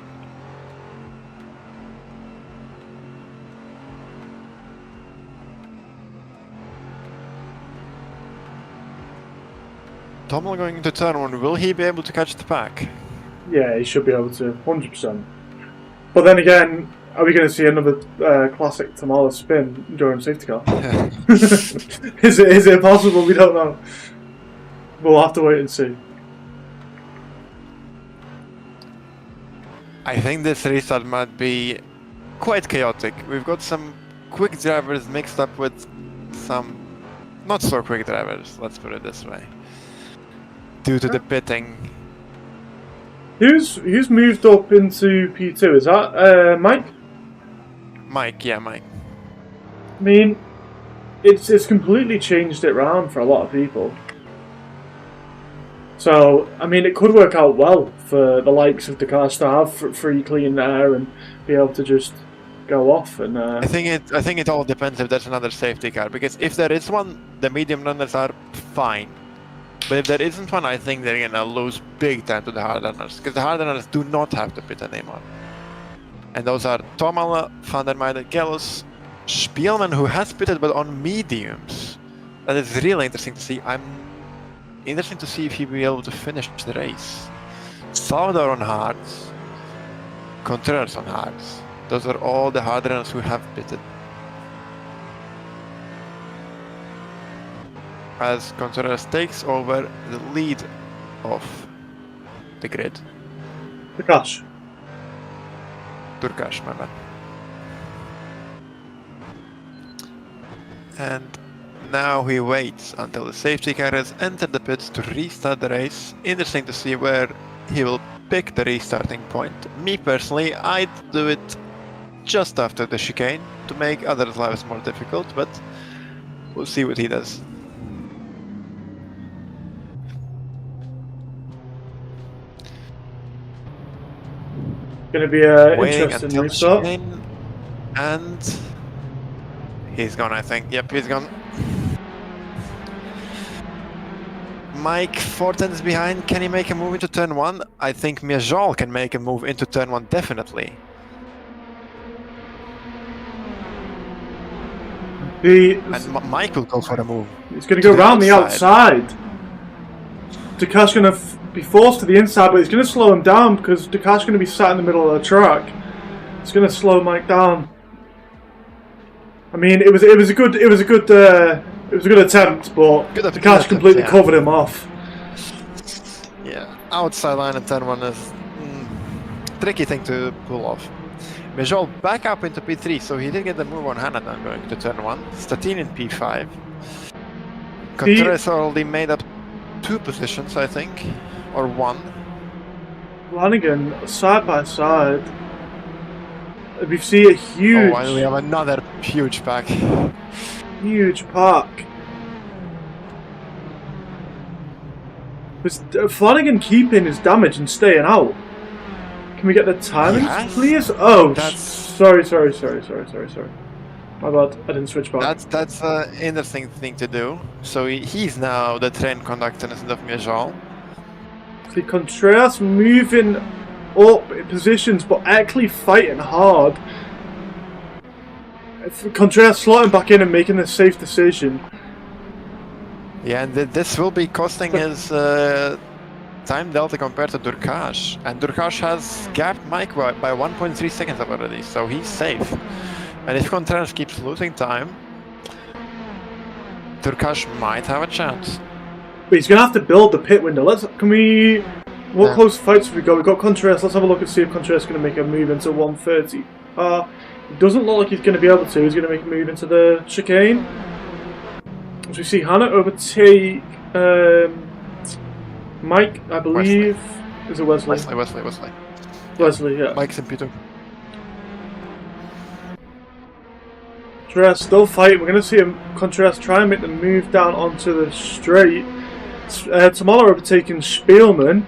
Tomala going into turn 1, will he be able to catch the pack? Yeah, he should be able to, 100%. But then again, are we going to see another classic Tamala spin during safety car? Is it possible? We don't know. We'll have to wait and see. I think this restart might be quite chaotic. We've got some quick drivers mixed up with some not so quick drivers, let's put it this way. Due to the pitting. Who's moved up into P2? Is that Mike? Mike, yeah, Mike. I mean, it's completely changed it round for a lot of people. So, I mean, it could work out well for the likes of Dakar to have free clean air and be able to just go off. And I think it all depends if there's another safety car, because if there is one, the medium runners are fine. But if there isn't one, I think they're gonna lose big time to the hard runners, because the hard runners do not have to pit anymore. And those are Tomala, Van der Meijden, Gellus, Spielman, who has pitted but on mediums. That is really interesting to see. I'm interested to see if he will be able to finish the race. Salvador on hards, Contreras on hards. Those are all the hard runners who have pitted. As Contreras takes over the lead of the grid. Prakash. Durkash, my man. And now he waits until the safety car has entered the pits to restart the race. Interesting to see where he will pick the restarting point. Me personally, I'd do it just after the chicane to make others' lives more difficult, but we'll see what he does. Going to be an Waiting interesting until the restart. chicane, and he's gone, I think. Yep, he's gone. Mike 4/10 behind. Can he make a move into turn 1? I think Miajol can make a move into turn 1, definitely. And Mike will go for a move. He's going to go around the outside. Dakash going to be forced to the inside, but he's going to slow him down because Dakash going to be sat in the middle of the track. It's going to slow Mike down. I mean, it was a good attempt, but Dakash completely covered him off. Yeah, outside line in turn 1 is tricky thing to pull off. Miajol back up into P3, so he did get the move on Hanadan going to turn 1. Statin in P5. Contreras already made up 2 positions, I think, or 1. Flanagan, side by side. We see a huge... Oh, and we have another huge pack. Huge pack. Was Flanagan keeping his damage and staying out? Can we get the timing, please? Oh, sorry. My bad, I didn't switch back. That's an interesting thing to do. So he's now the train conductor instead of Miajol. See, Contreras moving up in positions, but actually fighting hard. Contreras slotting back in and making the safe decision. Yeah, and this will be costing his time delta compared to Durkash. And Durkash has gapped Mike by 1.3 seconds already, so he's safe. And if Contreras keeps losing time, Durkash might have a chance. But he's going to have to build the pit window. What close fights have we got? We've got Contreras. Let's have a look and see if Contreras is going to make a move into 130. It doesn't look like he's going to be able to. He's going to make a move into the chicane. As we see Hannah overtake Mike, I believe. Is it Wesley? Wesley, yeah. Mike's in P2. Contreras still fighting. We're going to see him, Contreras try and make the move down onto the straight. Tamala overtaking Spielman.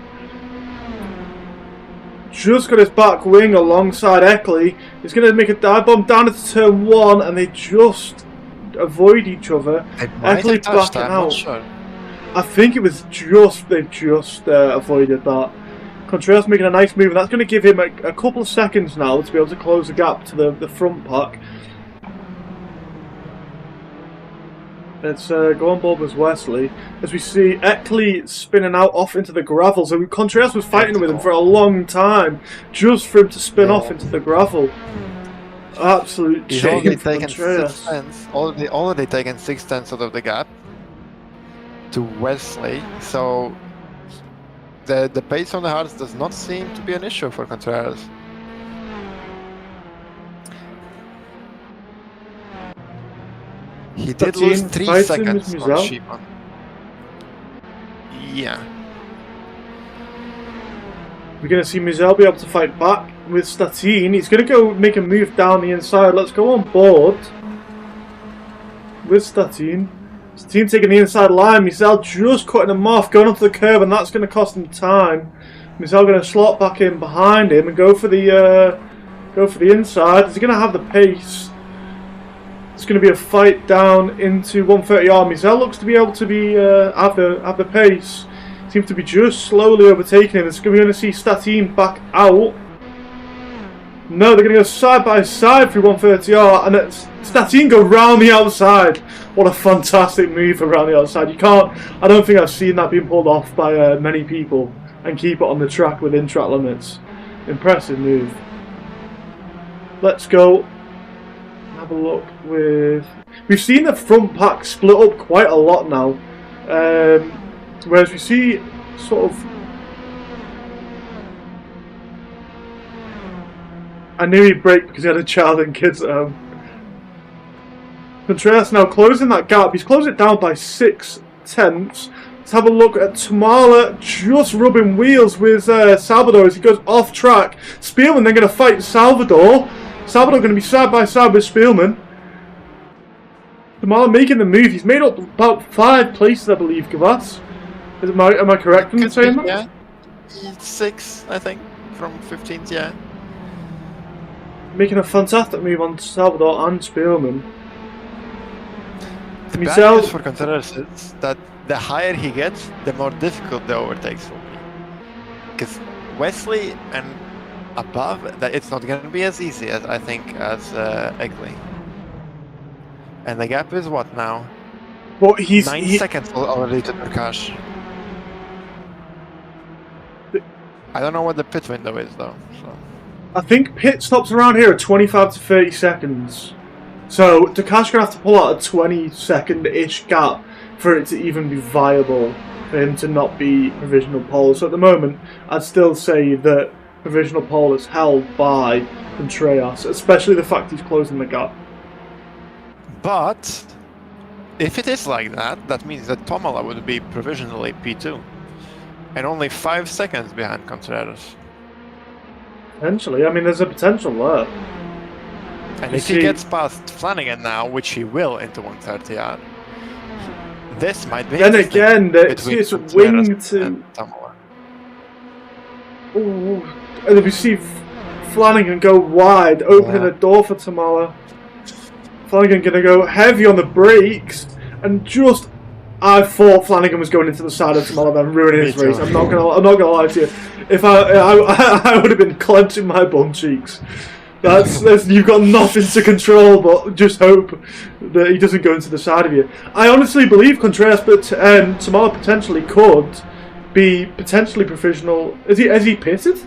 Just got his back wing alongside Eckley. He's going to make a dive bomb down into turn 1, and they just avoid each other. Eckley backing out. Sure. I think it was they just avoided that. Contreras making a nice move, and that's going to give him a couple of seconds now to be able to close the gap to the front pack. Let's go on board with Wesley. As we see Eckley spinning out off into the gravel. So Contreras was fighting with him for a long time, just for him to spin off into the gravel. Absolute He's shame only for taken Contreras. 6 tenths. Already taken 6 tenths out of the gap to Wesley. So the pace on the hards does not seem to be an issue for Contreras. He did lose 3 seconds on Shimon. Yeah. We're going to see Mizel be able to fight back with Statine. He's going to go make a move down the inside. Let's go on board with Statine. Statine taking the inside line. Mizel just cutting him off, going onto the curb, and that's going to cost him time. Mizel going to slot back in behind him and go for the inside. Is he going to have the pace? It's going to be a fight down into 130R. Mizel looks to be able to be have the pace. Seems to be just slowly overtaking him. It's going to see Statine back out. No, they're going to go side by side through 130R, and it's Statine go round the outside. What a fantastic move around the outside. You can't. I don't think I've seen that being pulled off by many people and keep it on the track within track limits. Impressive move. Let's go. Have a look with. We've seen the front pack split up quite a lot now, whereas we see sort of. I knew he'd break because he had a child and kids at home. Contreras now closing that gap. He's closed it down by 6 tenths. Let's have a look at Tamala just rubbing wheels with Salvador as he goes off track. Spielman then going to fight Salvador. Salvador going to be side by side with Spielman. Tamala making the move. He's made up about 5 places, I believe, Gavas. Am I correct in saying that? Yeah. 6, I think, from 15th, yeah. Making a fantastic move on Salvador and Spielman. The bad news for Contreras is that the higher he gets, the more difficult the overtakes will be. Because Wesley and above, that it's not going to be as easy as I think as Eckley. And the gap is what now? Well, 9 seconds already to Nurkash. I don't know what the pit window is though. So. I think pit stops around here at 25 to 30 seconds. So Nurkash gonna have to pull out a 20-second-ish gap for it to even be viable for him to not be provisional pole. So at the moment, I'd still say that provisional pole is held by Contreras, especially the fact he's closing the gap. But if it is like that, that means that Tomala would be provisionally P2 and only 5 seconds behind Contreras. Potentially, I mean, there's a potential there. And if he gets past Flanagan now, which he will into 130R, this might be. Then again, it's a wing to. Ooh, and we see Flanagan go wide, opening the door for Tamala. Flanagan gonna go heavy on the brakes, and just. I thought Flanagan was going into the side of Tamala, then ruining his race. I'm not gonna lie to you. If I would have been clenching my bum cheeks. That's you've got nothing to control, but just hope that he doesn't go into the side of you. I honestly believe Contreras, but Tamala potentially could be potentially provisional. Has he pitted?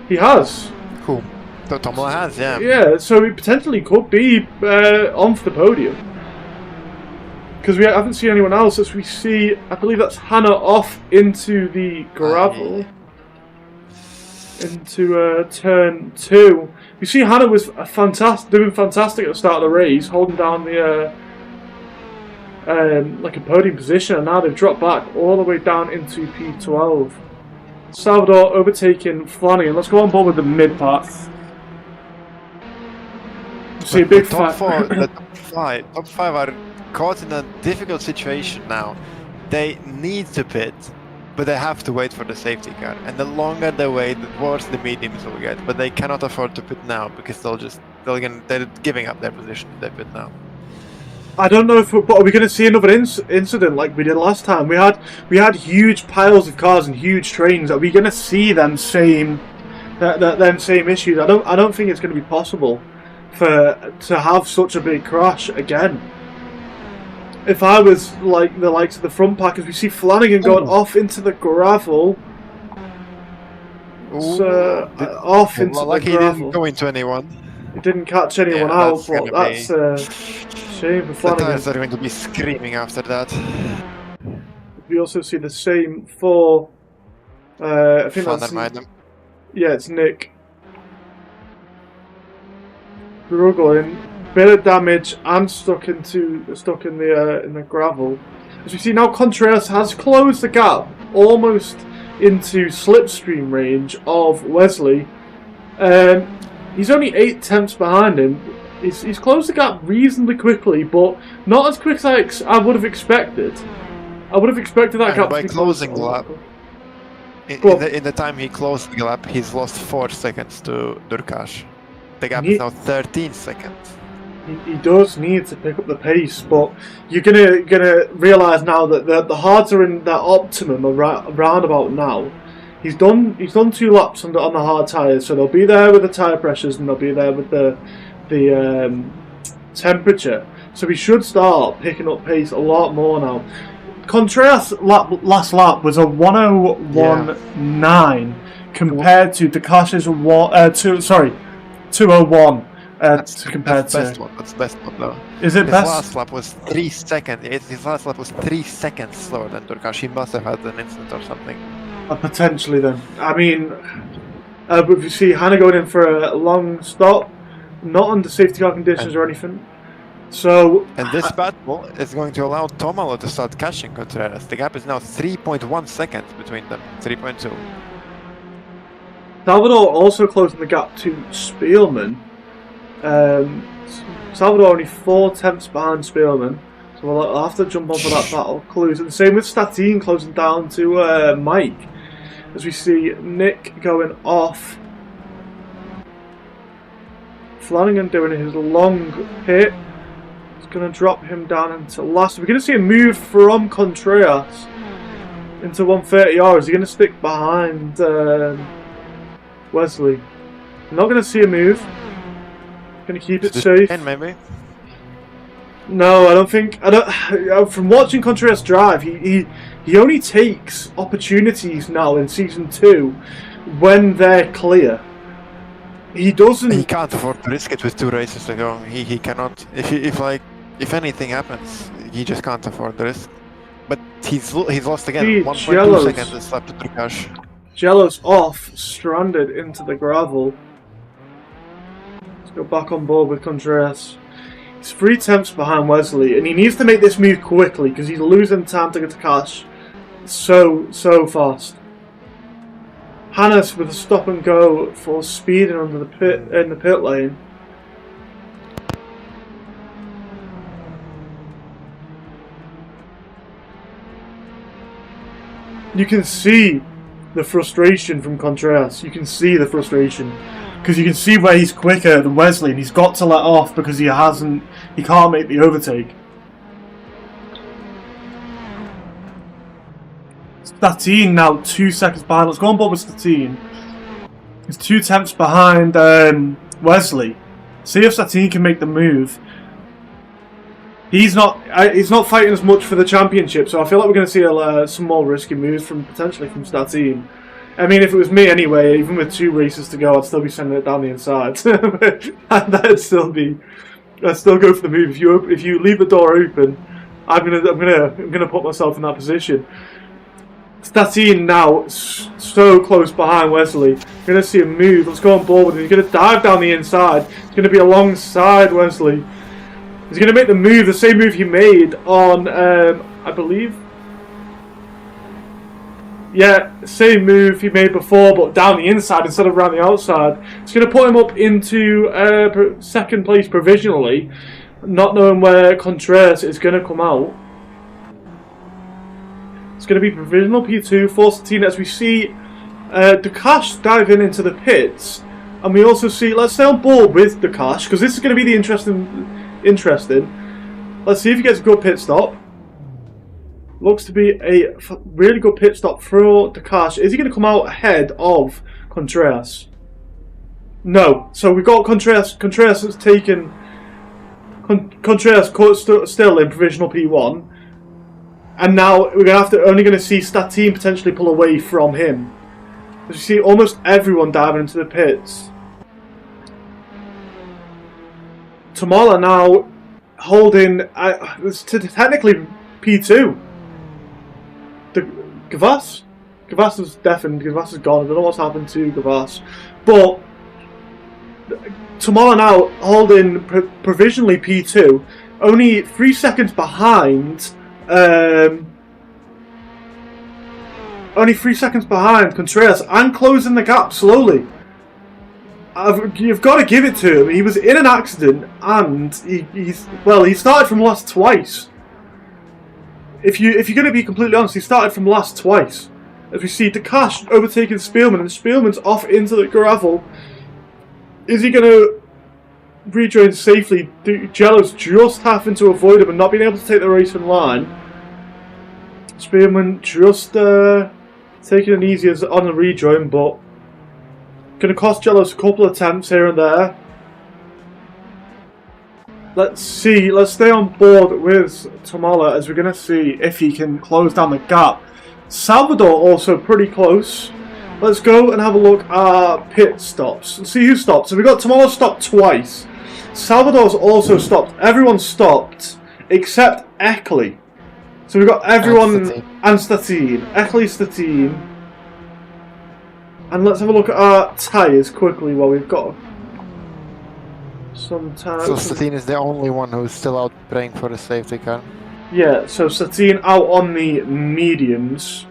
He has. Cool. So Tamala has, yeah. Yeah, so he potentially could be on for the podium. Because we haven't seen anyone else. As we see, I believe that's Hannah off into the gravel. Into turn 2. We see Hannah was doing fantastic at the start of the race, holding down the like a podium position, and now they've dropped back all the way down into P12. Salvador overtaking Flanagan. Let's go on board with the mid path. See a big top 5 are caught in a difficult situation now. They need to pit, but they have to wait for the safety car. And the longer they wait, the worse the mediums will get. But they cannot afford to pit now because they're giving up their position if they pit now. I don't know but are we going to see another incident like we did last time? We had huge piles of cars and huge trains. Are we going to see them same issues? I don't think it's going to be possible to have such a big crash again. if I was like the likes of the front packers, we see Flanagan going off into the gravel. So, off into the lucky gravel. he didn't go into anyone. He didn't catch anyone out, but that's a shame for The Flanagan. tires are going to be screaming after that. We also see the same for, I think Van that's, der Meijden. yeah, it's Nick. Struggling, bit of damage and stuck in the gravel. As we see now, Contreras has closed the gap almost into slipstream range of Wesley. He's only 8 tenths behind him. He's closed the gap reasonably quickly, but not as quick as I would have expected. I would have expected that gap by to be closing the closer. lap. In the time he closed the gap, he's lost 4 seconds to Durkash. The gap is now 13 seconds. He does need to pick up the pace, but you're gonna realise now that the hards are in their optimum around about now. He's done 2 laps on the hard tyres, so they'll be there with the tyre pressures and they'll be there with the temperature. So we should start picking up pace a lot more now. Contreras' last lap was a 1:01.9 compared to Dakash's 2:01. That's compared to best one. That's the best one though. Is it His best? last lap was 3 seconds. His last lap was 3 seconds slower than Durkash. He must have had an incident or something. Potentially then. I mean, but if you see Hannah going in for a long stop, not under safety car conditions or anything. So, And this battle is going to allow Tomalo to start catching Contreras. The gap is now 3.1 seconds between them. 3.2. Salvador also closing the gap to Spielman. Salvador only 4 tenths behind Spielman. So we'll have to jump on for that battle. And same with Statine closing down to Mike. As we see Nick going off. Flanagan doing his long hit. It's going to drop him down into last. We're going to see a move from Contreras into 130R. Is he going to stick behind Wesley? I'm not going to see a move. Going to keep it safe. Maybe. No, I don't think. From watching Contreras drive, he only takes opportunities now in season 2 when they're clear. He doesn't. He can't afford to risk it with 2 races to go. He cannot. If anything happens, he just can't afford the risk. But he's lost again. 1.2 seconds this lap to Durkash. Jello's off, stranded into the gravel. Let's go back on board with Contreras. He's 3 tenths behind Wesley, and he needs to make this move quickly because he's losing time to get to Cash so fast. Hannes with a stop and go for speeding under the pit lane. You can see the frustration from Contreras. You can see the frustration. Because you can see where he's quicker than Wesley, and he's got to let off because he can't make the overtake. Statine now 2 seconds behind. Let's go on board with Statine. He's 2 tenths behind Wesley. See if Statine can make the move. He's not fighting as much for the championship, so I feel like we're going to see some more risky moves potentially from Statine. I mean, if it was me anyway, even with 2 races to go, I'd still be sending it down the inside. I'd still go for the move. If you leave the door open, I'm gonna put myself in that position. Statine now so close behind Wesley. We're gonna see a move. Let's go on board with him. He's gonna dive down the inside. He's gonna be alongside Wesley. He's gonna make the move, the same move he made on, I believe. Yeah, same move he made before, but down the inside instead of around the outside. It's going to put him up into 2nd place provisionally, not knowing where Contreras is going to come out. It's going to be provisional P2 for Statine as we see Durkash diving into the pits. And we also see, let's stay on board with Durkash, because this is going to be the interesting. Let's see if he gets a good pit stop. Looks to be a really good pit stop for Durkash. Is he going to come out ahead of Contreras? No. So we've got Contreras. Contreras has taken Contreras still in provisional P1. And now we're only going to see Statine potentially pull away from him. As you see almost everyone diving into the pits. Tamala now holding it's technically P2. The Gavas is deafened. Gavas is gone. I don't know what's happened to Gavas, but Tamala now holding provisionally P2, only 3 seconds behind. Only 3 seconds behind Contreras and closing the gap slowly. You've got to give it to him. He was in an accident and he started from last twice. If you're going to be completely honest, he started from last twice. As we see Dakash overtaking Spielman, and Spielman's off into the gravel. Is he going to rejoin safely? Jello's just having to avoid him and not being able to take the race in line. Spielman just taking it easy on the rejoin, but going to cost Jello's a couple of attempts here and there. Let's see. Let's stay on board with Tamala as we're going to see if he can close down the gap. Salvador also pretty close. Let's go and have a look at pit stops and see who stopped. So we got Tamala stopped twice. Salvador's also stopped. Everyone stopped except Eckley. So we've got everyone and Statine. Eckley, Statine. And let's have a look at our tyres quickly while we've got some time. So Statine is the only one who's still out praying for a safety car. Yeah, so Statine out on the mediums.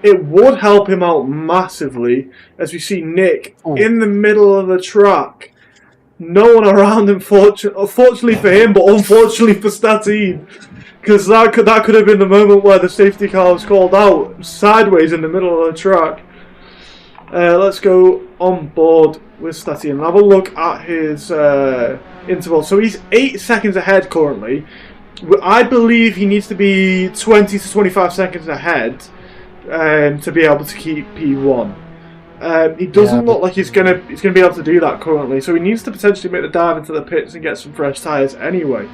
It would help him out massively as we see Nick in the middle of the track. No one around him, fortunately for him, but unfortunately for Statine. Because that could have been the moment where the safety car was called out, sideways in the middle of the track. Let's go on board with Statine and have a look at his interval. So he's 8 seconds ahead currently. I believe he needs to be 20 to 25 seconds ahead to be able to keep P1. He doesn't look like he's gonna be able to do that currently. So he needs to potentially make the dive into the pits and get some fresh tyres anyway.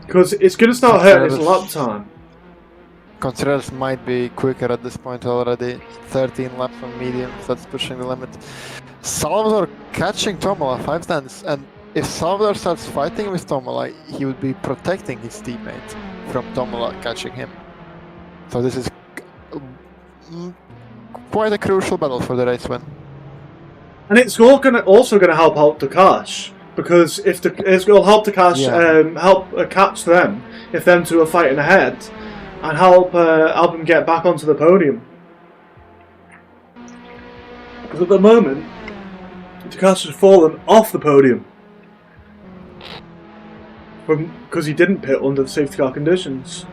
Because it's going to start hurting his lap time. Contreras might be quicker at this point already. 13 laps on mediums, that's pushing the limit. Salvador catching Tamala 5 tenths, and if Salvador starts fighting with Tamala, he would be protecting his teammate from Tamala catching him. So this is quite a crucial battle for the race win. And it's also going to help out Dakash. Because it's going to help Dakash help catch them if them two are fighting ahead, and help him get back onto the podium. Because at the moment, Dakash has fallen off the podium because he didn't pit under the safety car conditions.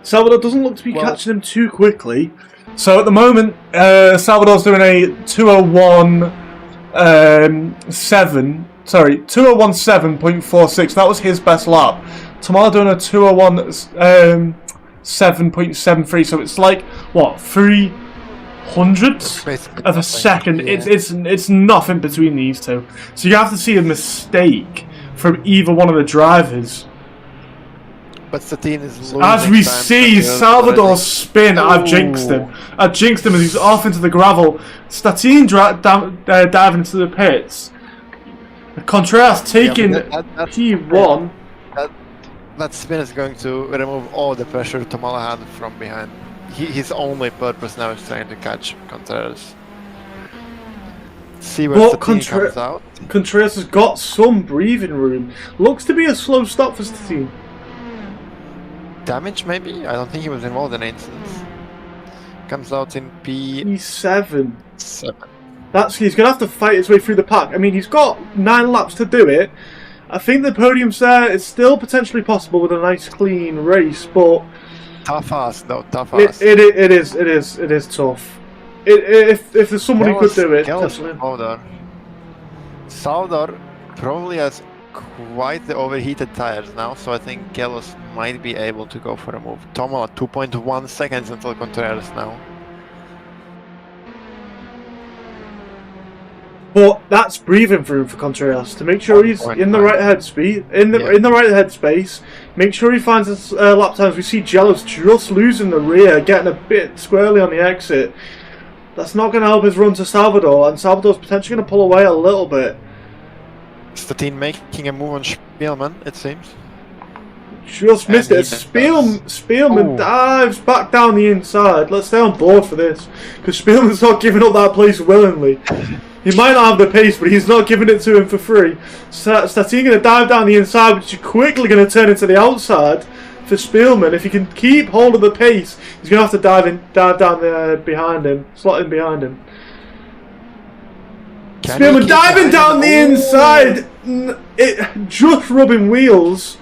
Salvador doesn't look to be catching him too quickly. So at the moment, Salvador's doing a 201.7.46. That was his best lap. Tamala doing a 201.7.73. So it's like what, 300th of a second. Yeah. It's nothing between these two. So you have to see a mistake from either one of the drivers. But Statine is losing. As we see, Salvador's spin. I've jinxed him as he's off into the gravel. Statine diving into the pits. Contreras taking P1. That spin is going to remove all the pressure Tamala had from behind. His only purpose now is trying to catch Contreras. See where Statine comes out. Contreras has got some breathing room. Looks to be a slow stop for Statine. Damage maybe? I don't think he was involved in incidents. Comes out in P7. He's going to have to fight his way through the pack. I mean, he's got 9 laps to do it. I think the podium's there. It's still potentially possible with a nice clean race, but tough ass though. Tough ass. It is tough. If there's somebody who could do it, Salvador probably has quite the overheated tires now, so I think Gelos might be able to go for a move. Tamala 2.1 seconds until Contreras now. But that's breathing room for Contreras to make sure he's in the right headspace. In the right headspace, make sure he finds his lap times. We see Jello's just losing the rear, getting a bit squarely on the exit. That's not going to help his run to Salvador, and Salvador's potentially going to pull away a little bit. Statine making a move on Spielman, it seems. Just missed it. Spielman dives back down the inside. Let's stay on board for this, because Spielman's not giving up that place willingly. He might not have the pace, but he's not giving it to him for free. Statine going to dive down the inside, which is quickly going to turn into the outside for Spielman. If he can keep hold of the pace, he's going to have to dive down there behind him, slot in behind him. Spielman diving down the inside, just rubbing wheels.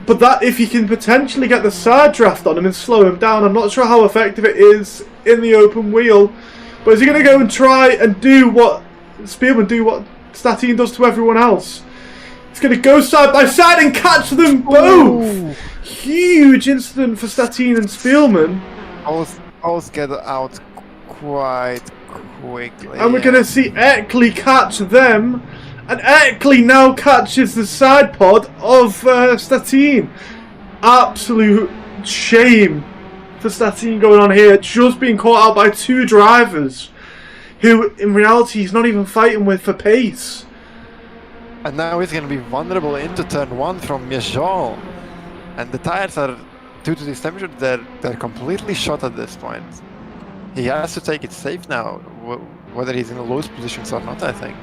But that, if he can potentially get the side draft on him and slow him down, I'm not sure how effective it is in the open wheel. But is he going to go and try and do what Spielman what Statine does to everyone else? He's going to go side by side and catch them both. Ooh. Huge incident for Statine and Spielman. Both get out quite quickly. And we're going to see Eckley catch them. And Eckley now catches the side pod of Statine. Absolute shame for Statine going on here. Just being caught out by two drivers who, in reality, he's not even fighting with for pace. And now he's going to be vulnerable into turn 1 from Mijean. And the tires are, due to this temperature, they're completely shot at this point. He has to take it safe now, whether he's in the lowest positions or not, I think.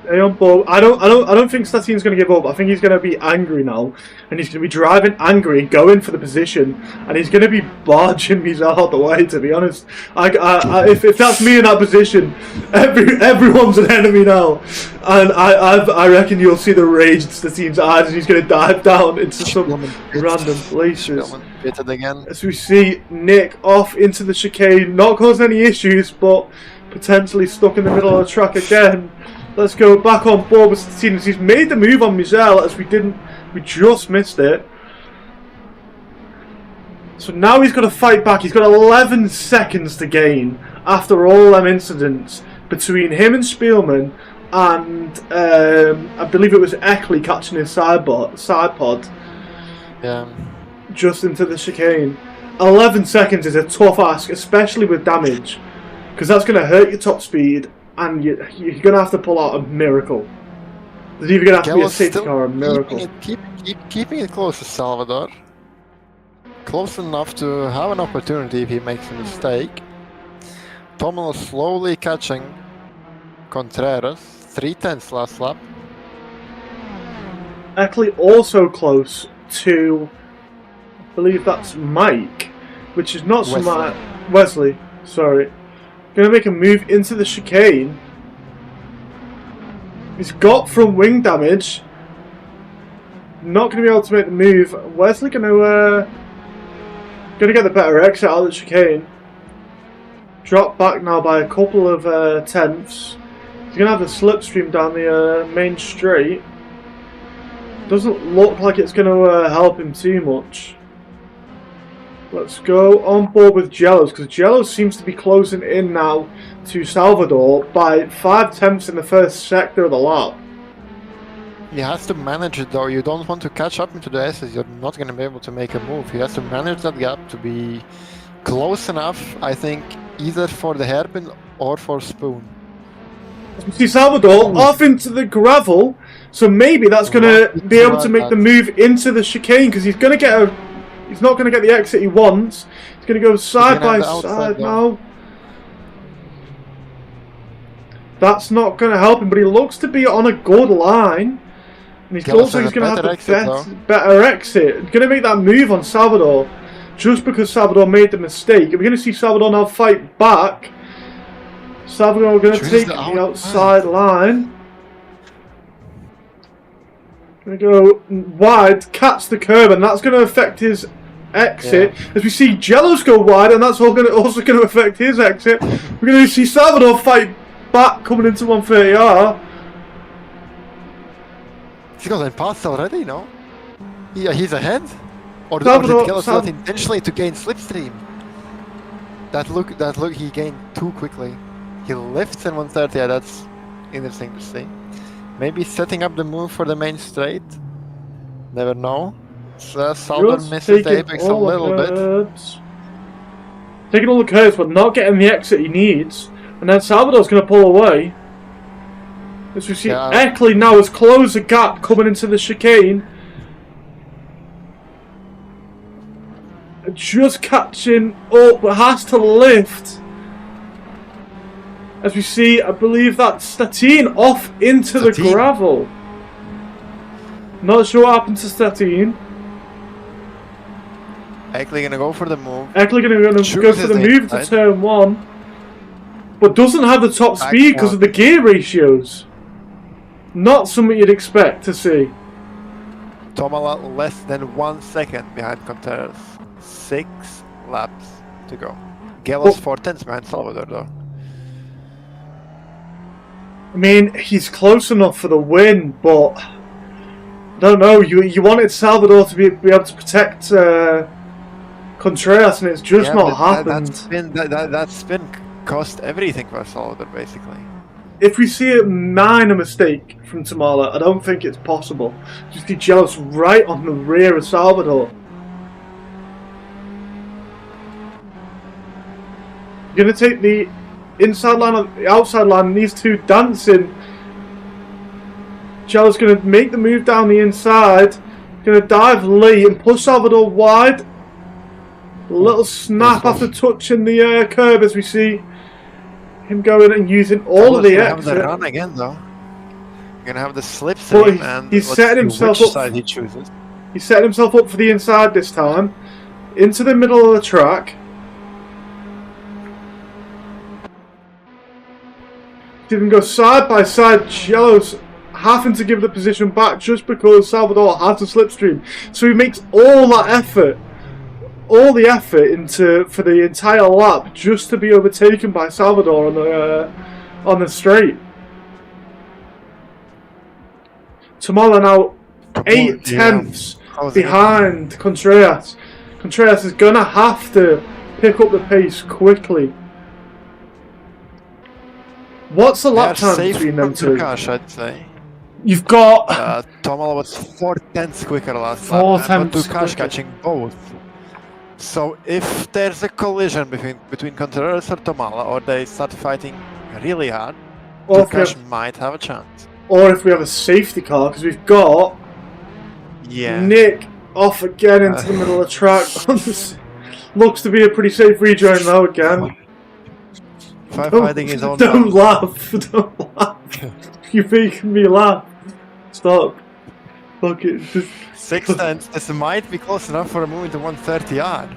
I don't think Statine's going to give up. I think he's going to be angry now, and he's going to be driving angry, going for the position, and he's going to be barging Mizel out the way. To be honest, if that's me in that position, everyone's an enemy now, and I reckon you'll see the rage in Statine's eyes, and he's going to dive down into some random places. Again. As we see Nick off into the chicane, not causing any issues, but potentially stuck in the middle of the track again. Let's go back on board with Statine. He's made the move on Mizel as we just missed it. So now he's got to fight back. He's got 11 seconds to gain after all them incidents between him and Spielman and I believe it was Eckley catching his side pod. Yeah. Just into the chicane. 11 seconds is a tough ask, especially with damage, because that's going to hurt your top speed. And you're going to have to pull out a miracle. There's either going to have to be a safety car or a miracle. Keeping it close to Salvador. Close enough to have an opportunity if he makes a mistake. Tommel slowly catching Contreras. 3/10 last lap. Eckley also close to, I believe that's Mike, which is not Wesley, sorry. Going to make a move into the chicane. He's got front wing damage. Not going to be able to make the move. Wesley going to get the better exit out of the chicane. Drop back now by a couple of tenths. He's going to have the slipstream down the main straight. Doesn't look like it's going to help him too much. Let's go on board with Jellos, because Jellos seems to be closing in now to Salvador by 5/10 in the first sector of the lap. He has to manage it though. You don't want to catch up into the S's. You're not going to be able to make a move. He has to manage that gap to be close enough, I think, either for the hairpin or for Spoon. As we see Salvador off into the gravel, so maybe that's going to be able to make the move into the chicane, because he's going to get he's not going to get the exit he wants. He's going to go side by side now. That's not going to help him, but he looks to be on a good line. And he's also going to have the better exit. He's going to make that move on Salvador, just because Salvador made the mistake. We're going to see Salvador now fight back. Salvador going to take the outside line. Going to go wide, catch the curb, and that's going to affect his exit. Yeah. As we see Jellos go wide, and that's also going to affect his exit. We're going to see Salvador fight back coming into 130R. He's got past already, no? Yeah, he's ahead. Or did Gallus not intentionally to gain slipstream? That look, he gained too quickly. He lifts in 130, yeah, that's interesting to see. Maybe setting up the move for the main straight? Never know. So Salvador misses the apex a little bit. Taking all the curves, but not getting the exit he needs. And then Salvador's going to pull away. As we see, Eckley now has closed the gap coming into the chicane. Just catching up, but has to lift. As we see, I believe that's Statine off into the gravel. Not sure what happened to Statine. Eckley gonna go for the move. Eckley gonna go for the move to turn 1. But doesn't have the top speed because of the gear ratios. Not something you'd expect to see. Tomala less than 1 second behind Contreras. 6 laps to go. Gelos 4/10 behind Salvador though. I mean, he's close enough for the win, but I don't know. You wanted Salvador to be able to protect Contreras, and it's just not happened. That spin cost everything for Salvador, basically. If we see a minor mistake from Tamala, I don't think it's possible. Just be jealous right on the rear of Salvador. You're going to take the inside line or the outside line, and these two dancing. Jealous going to make the move down the inside. Going to dive Lee and push Salvador wide. A little snap after touching the curb as we see him going and using all of the exit. Have the run again though. You're gonna have the slipstream and he's setting himself which up. Side he chooses. He's setting himself up for the inside this time, into the middle of the track. See them go side by side. Jello's having to give the position back just because Salvador has a slipstream. So he makes all that effort. All the effort into for the entire lap just to be overtaken by Salvador on the straight. Tamala now 8/10 behind Contreras. Contreras is gonna have to pick up the pace quickly. What's the lap time between them two? I'd say. You've got Tamala was 4/10 quicker last lap, and Dukash catching both. So if there's a collision between Contreras or Tamala, or they start fighting really hard, Dukash might have a chance. Or if we have a safety car, because we've got Nick off again into the middle of the track. Looks to be a pretty safe rejoin though again. Fighting his own. Don't laugh! Don't laugh! You're making me laugh. Stop. Fuck it. 6/10. This might be close enough for a move into 130 yard.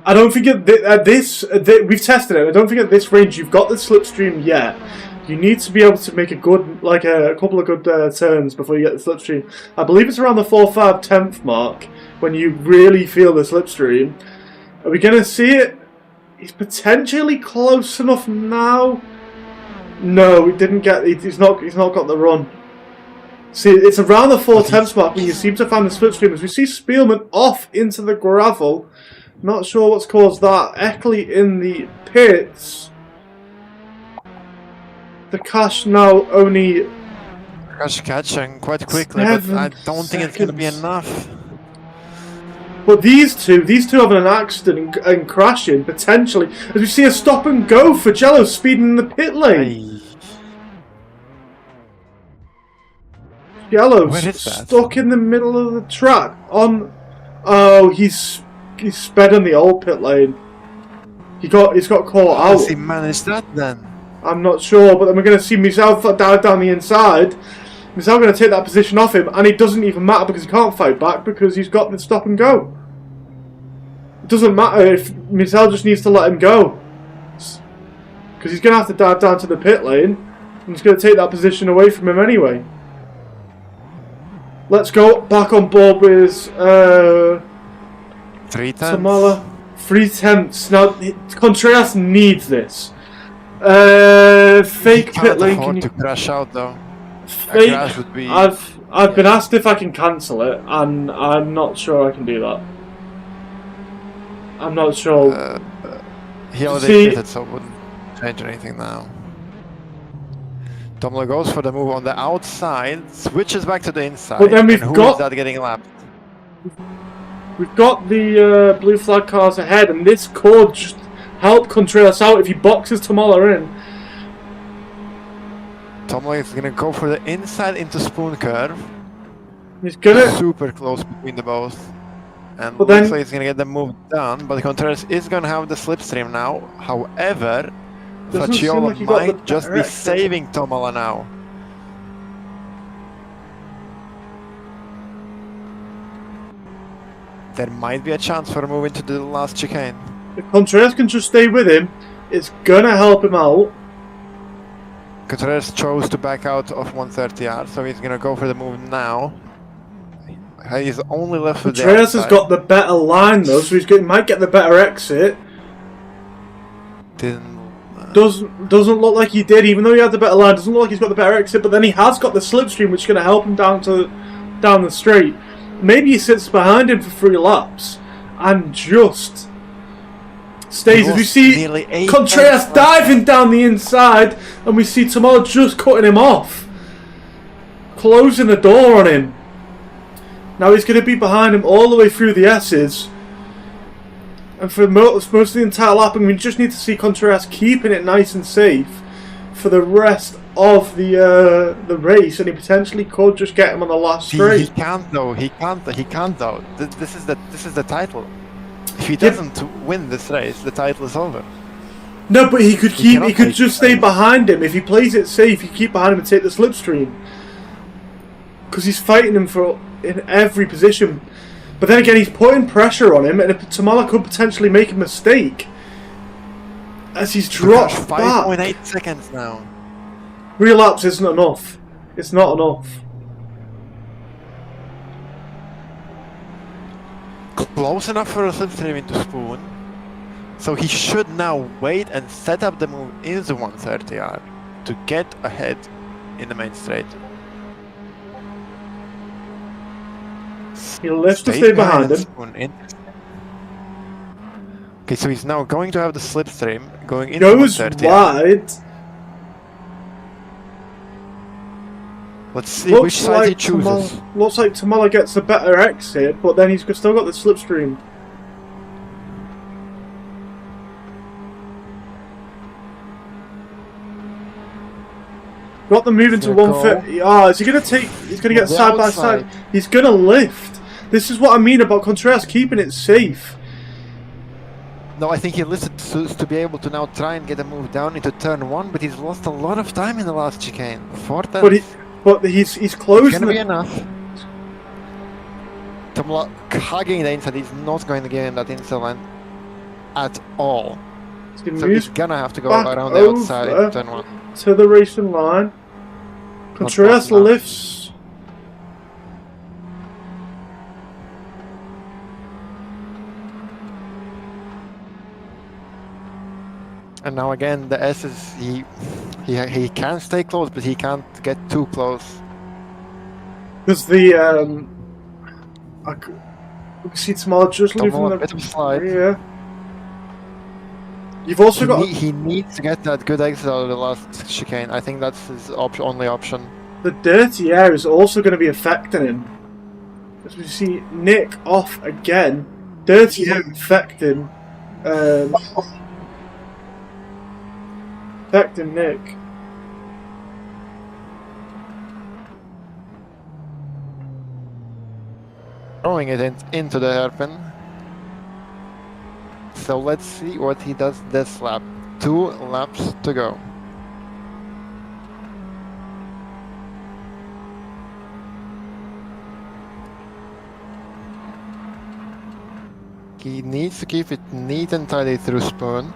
I don't think at this we've tested it. I don't think at this range you've got the slipstream yet. You need to be able to make a good, like a couple of good turns before you get the slipstream. I believe it's around the 4, 5, 10th mark when you really feel the slipstream. Are we going to see it? He's potentially close enough now. No, he didn't get. He's not got the run. See, it's around the 4/10 mark when you seem to find the slipstream. As we see Spielman off into the gravel. Not sure what's caused that. Eckley in the pits. The Cash now only... Cash catching quite quickly, but I don't think it's going to be enough. But these two having an accident and crashing, potentially. As we see a stop and go for Jello speeding in the pit lane. Jello's stuck in the middle of the track on... Oh, he's sped on the old pit lane. He's got caught out. How does he manage that then? I'm not sure, but then we're going to see Mizel dive down the inside. Mizel going to take that position off him, and it doesn't even matter because he can't fight back because he's got the stop and go. It doesn't matter if Mizel just needs to let him go. Because he's going to have to dive down to the pit lane, and he's going to take that position away from him anyway. Let's go back on board with 3/10. Tamala. 3/10. Now, Contreras needs this. Fake pit lane. Can you... to crash out though. a crash would be... I've been asked if I can cancel it, and I'm not sure I can do that. I'm not sure. He already admitted, so it wouldn't change anything now. Tomla goes for the move on the outside, switches back to the inside. But then who is that getting lapped? We've got the blue flag cars ahead, and this could just help Contreras out if he boxes Tomola in. Tomola is going to go for the inside into Spoon curve. He's gonna super close between the both. And but looks then, like he's going to get the move done, but Contreras is going to have the slipstream now. However, Facciolo like might just be saving Tomola now. There might be a chance for a move into the last chicane. if Contreras can just stay with him, it's gonna help him out. Contreras chose to back out of 130R, so he's going to go for the move now. He's only left with the Contreras has got the better line though, so he might get the better exit. Doesn't look like he did, even though he had the better line. Doesn't look like he's got the better exit, but then he has got the slipstream, which is going to help him down the straight. Maybe he sits behind him for 3 laps and just stays. As we see Contreras diving down the inside, and we see Tomola just cutting him off, closing the door on him. Now he's going to be behind him all the way through the S's. And for most of the entire lap, and we just need to see Contreras keeping it nice and safe for the rest of the race, and he potentially could just get him on the last straight. He can't though. He can't though. This is the title. If he doesn't win this race, the title is over. No, but he could keep. He could just stay behind him if he plays it safe. He could keep behind him and take the slipstream, because he's fighting him in every position. But then again, he's putting pressure on him, and Tomola could potentially make a mistake as he's dropped 5.8 seconds now. 3 laps isn't enough. It's not enough. Close enough for a slipstream into Spoon. So he should now wait and set up the move into 130R to get ahead in the main straight. He'll lift to stay behind him. Okay, so he's now going to have the slipstream going into Goes 130R. wide. Let's see which side he chooses. Looks like Tomola gets a better exit, but then he's still got the slipstream. Got the move into 150. Ah, is he going to take... He's going to get side by side. He's going to lift. This is what I mean about Contreras keeping it safe. No, I think he lifted to be able to now try and get a move down into turn 1, but he's lost a lot of time in the last chicane. But he's closing. It's going to be enough. Tomola hugging the inside. He's not going to get in that inside line at all. So he's going to have to go around the outside turn 1. To the racing line. Contreras lifts. And now again, the S is he can stay close, but he can't get too close. Because the I can see Tomola just leaving the bit of slide. Yeah. You've also got. He needs to get that good exit out of the last chicane. I think that's his only option. The dirty air is also going to be affecting him. As we see Nick off again. Dirty air affecting. Affecting Nick. Throwing it into the hairpin. So let's see what he does this lap. 2 laps to go. He needs to keep it neat and tidy through Spoon,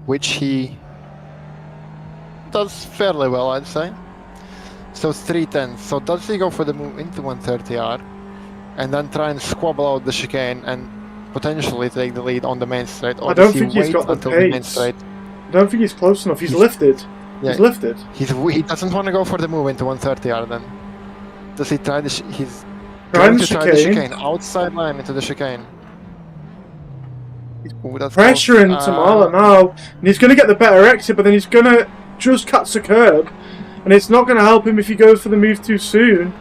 which he does fairly well, I'd say. So 310. So does he go for the move into 130R and then try and squabble out the chicane and potentially take the lead on the main straight? Or I don't think he's got the pace. I don't think he's close enough. He's lifted. He's lifted. He doesn't want to go for the move into 130 yard then. Does he try the he's Trying going the to try the chicane. chicane, outside line into the chicane. Ooh, that's Pressuring close. Tamala now. And he's going to get the better exit, but then he's going to just catch the curb. And it's not going to help him if he goes for the move too soon.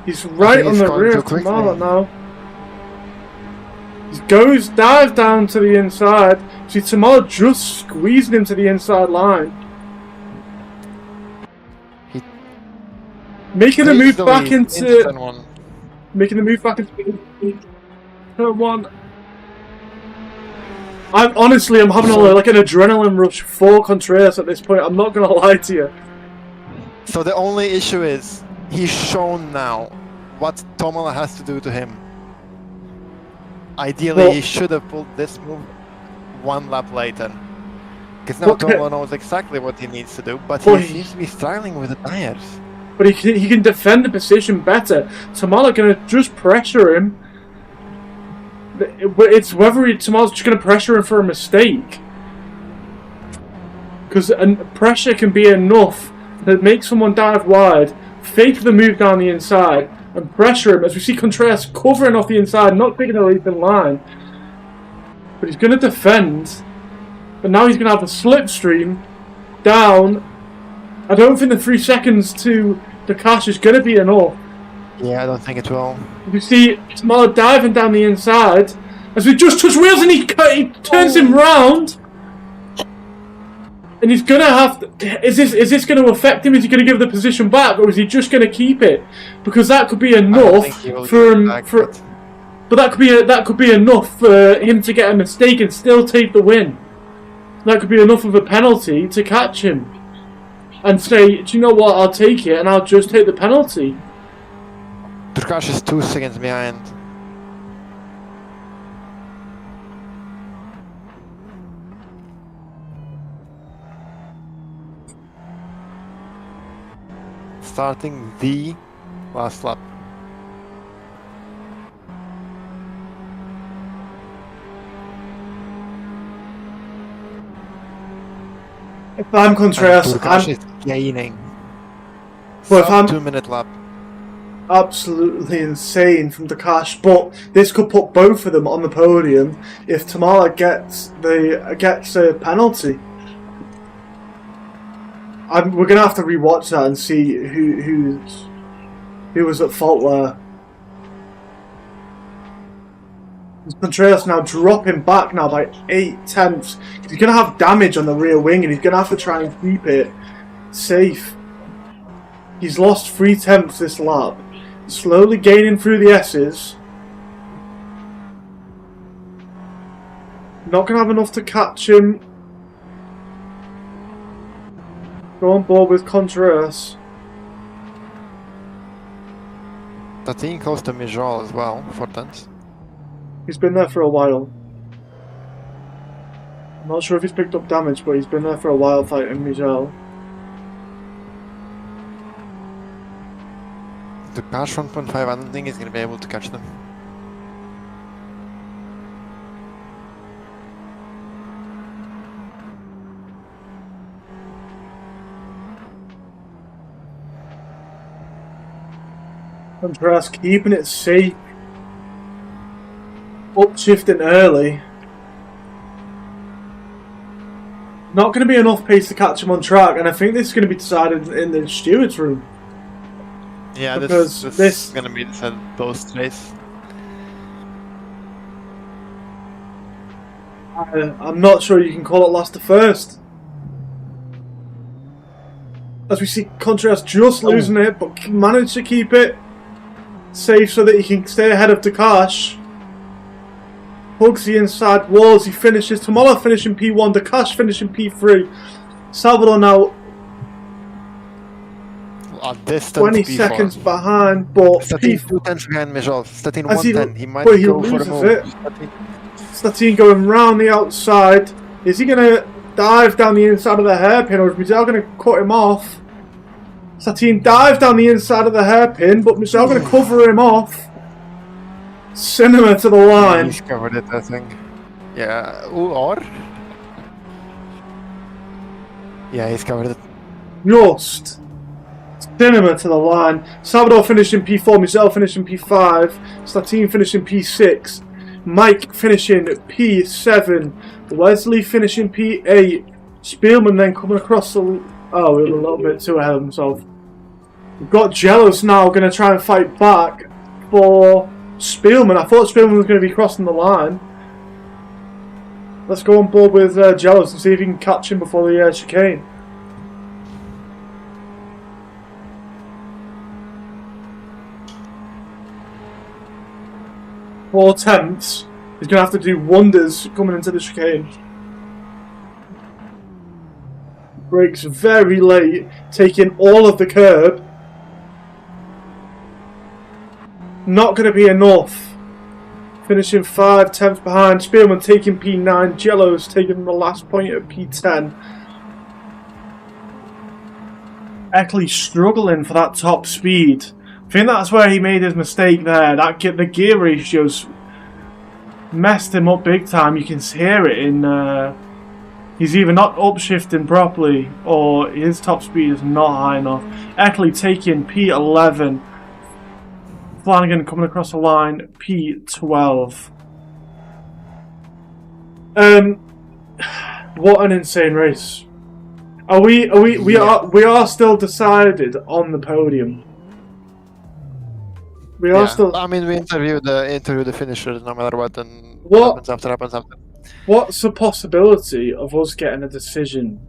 He's right on he's the gone rear too of quickly. Tamala now. He goes dive down to the inside. See Tamala just squeezing him to the inside line. Making the move back into turn one. making the move back into turn one. I'm having like an adrenaline rush for Contreras at this point. I'm not gonna lie to you. So the only issue is he's shown now what Tomala has to do to him. Ideally, Well, he should have pulled this move one lap later. Because now Tomala knows exactly what he needs to do, but he seems to be struggling with the tires. But he can defend the position better. Tamala gonna just pressure him. It's whether Tamala's just gonna pressure him for a mistake. Because pressure can be enough to make someone dive wide, fake the move down the inside, and pressure him. As we see Contreras covering off the inside, not taking a leap in line. But he's gonna defend. But now he's gonna have the slipstream down. I don't think the 3 seconds to the cash is going to be enough. Yeah, I don't think it will. You see Tamala diving down the inside as we just touch wheels and he turns him round. And he's going to have to... Is this going to affect him? Is he going to give the position back? Or is he just going to keep it? Because that could be enough for him... But that could be enough for him to get a mistake and still take the win. That could be enough of a penalty to catch him. And say, do you know what, I'll take it and I'll just take the penalty. Turkash is 2 seconds behind. Starting the last lap. If I'm Contreras, Turkash is gaining. Well, if I'm 2 minute lap. absolutely insane from Takash, but this could put both of them on the podium if Tamala gets a penalty. We're gonna have to rewatch that and see who was at fault there. Contreras now dropping back now by 8 tenths. He's going to have damage on the rear wing and he's going to have to try and keep it safe. He's lost 3 tenths this lap. Slowly gaining through the S's. Not going to have enough to catch him. Go on board with Contreras. That's in close to Mijal as well, 4 tenths. He's been there for a while. I'm not sure if he's picked up damage, but he's been there for a while fighting Mijal. The Pash 1.5, I don't think he's going to be able to catch them. Contreras keeping it safe. Upshifting early. Not going to be enough pace to catch him on track, and I think this is going to be decided in the steward's room. Yeah, because this is going to be decided both ways. I'm not sure you can call it last to first. As we see Contreras just losing it, but managed to keep it safe so that he can stay ahead of Takash. Hugs the inside walls, he finishes. Tamala finishing P1, Takash finishing P3. Salvador now 20 seconds behind, but Statin 2 tenths behind Mijal. Statin 110, he might he go for a loses move. it. Statin going round the outside. Is he going to dive down the inside of the hairpin, or is Mijal going to cut him off? Statin dives down the inside of the hairpin, but Mijal going to cover him off. Cinema to the line. He's covered it, I think. Yeah, or? Yeah, he's covered it. just cinema to the line. Salvador finished in P4, Michelle finished in P5, Statine finished in P6, Mike finishing P7, Wesley finishing P8, Spielman then coming across the... Oh, he was a little bit too ahead of himself. We've got Jealous now going to try and fight back for Spielman. I thought Spielman was going to be crossing the line. Let's go on board with Jealous and see if he can catch him before the chicane. Four tenths. He's going to have to do wonders coming into the chicane. Brakes very late, taking all of the curb. Not going to be enough. Finishing 5 tenths behind. Spielman taking P9. Jello's taking the last point at P10. Eckley struggling for that top speed. I think that's where he made his mistake there. The gear ratios messed him up big time. You can hear it in... he's either not upshifting properly or his top speed is not high enough. Eckley taking P11. Flanagan coming across the line, P12. What an insane race. We are still decided on the podium. We are still. I mean, we interview the finishers no matter what, and what happens after. What's the possibility of us getting a decision?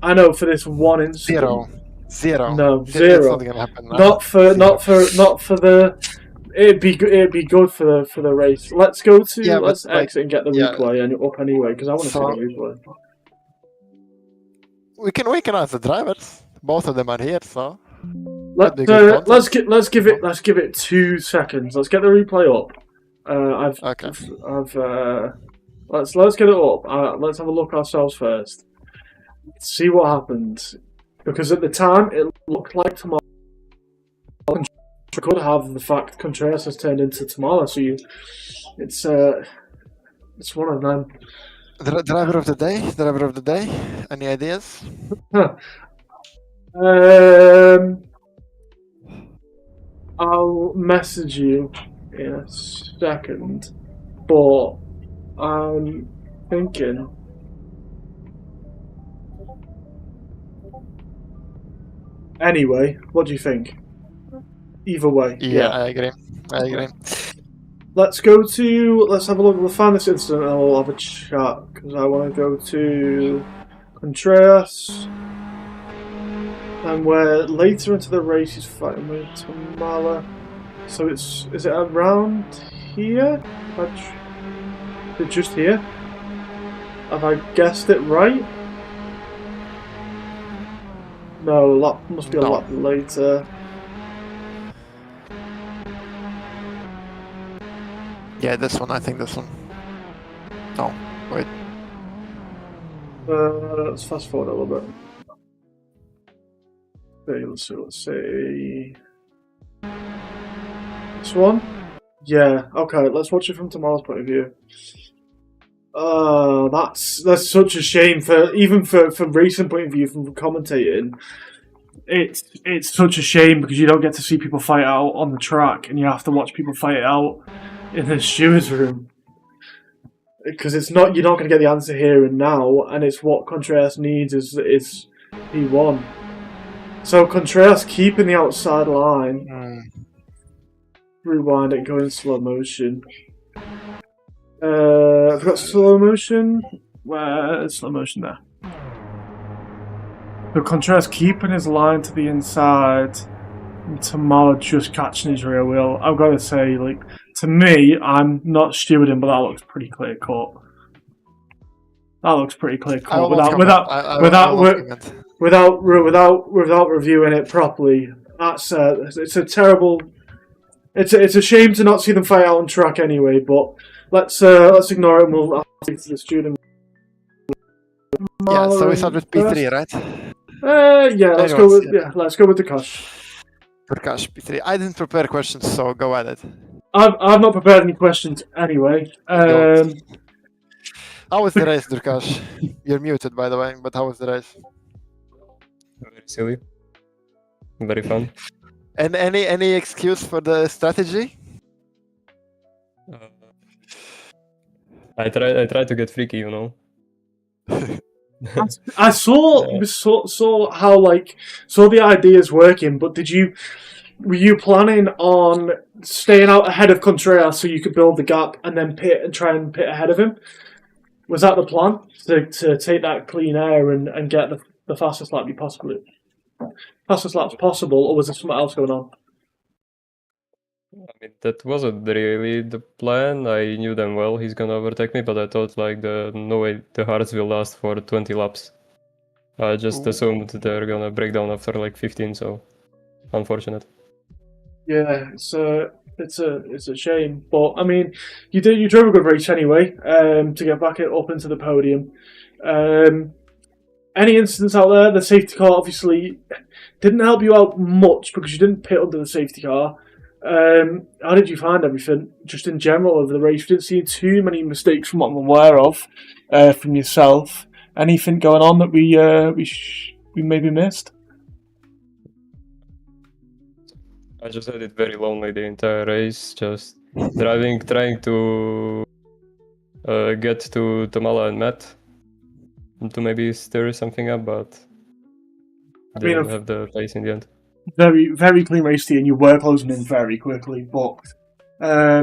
I know for this one incident. Zero. No, It's zero. not gonna happen now. Not for the. It'd be good for the race. Let's go to let's exit and get the replay and up anyway because I want to see the replay. We can ask the drivers. Both of them are here, so. Let's give it 2 seconds. Let's get the replay up. Let's get it up. Let's have a look ourselves first. See what happened. Because at the time it looked like tomorrow could have the fact Contreras has turned into tomorrow. So it's one of them. Driver of the day. Any ideas? I'll message you in a second, but I'm thinking. Anyway, what do you think? Either way. Yeah, I agree. Let's have a look. We'll find this incident and we'll have a chat because I want to go to Contreras. And we're later into the race. He's fighting with Tamala. So is it around here? Is it just here? Have I guessed it right? No, that must be a lot later. Yeah, this one. I think this one. No, wait. Let's fast forward a little bit. Okay, let's see. This one? Yeah, okay, let's watch it from tomorrow's point of view. That's such a shame for racing point of view, from commentating. It's such a shame because you don't get to see people fight out on the track and you have to watch people fight it out in the steward's room. Because you're not going to get the answer here and now, and it's what Contreras needs is P1. So Contreras keeping the outside line. Rewind it, go in slow motion. I've got slow motion. Where's slow motion there? So Contreras keeping his line to the inside. And Tamala just catching his rear wheel. I've got to say, to me, I'm not stewarding, but that looks pretty clear cut. Without reviewing it properly. It's a terrible. It's a shame to not see them fight out on track anyway. But let's ignore it and we'll speak to the student. Yeah, so we start with P3, right? Let's go with the Kush. Prakash, P3. I didn't prepare questions, so go at it. I've not prepared any questions anyway. How was the race, Durkash? You're muted, by the way, but how was the race? Very silly, very fun. And any excuse for the strategy? Uh, I try to get freaky, you know. I saw how saw the ideas working, but were you planning on staying out ahead of Contreras so you could build the gap and then try and pit ahead of him? Was that the plan to take that clean air and get the fastest lap possible, or was there something else going on? I mean, that wasn't really the plan. I knew damn well he's gonna overtake me, but I thought no way the hards will last for 20 laps. I just assumed they're gonna break down after 15, so unfortunate. Yeah, it's a shame, but I mean, you drove a good race anyway. To get back up into the podium. Any incidents out there? The safety car obviously didn't help you out much because you didn't pit under the safety car. How did you find everything, just in general, over the race? We didn't see too many mistakes from what I'm aware of from yourself. Anything going on that we maybe missed? I just had it very lonely the entire race, just driving, trying to get to Tamala and Matt to maybe stir something up, but didn't have the pace in the end. Very, very clean race to you, and you were closing in very quickly. But, I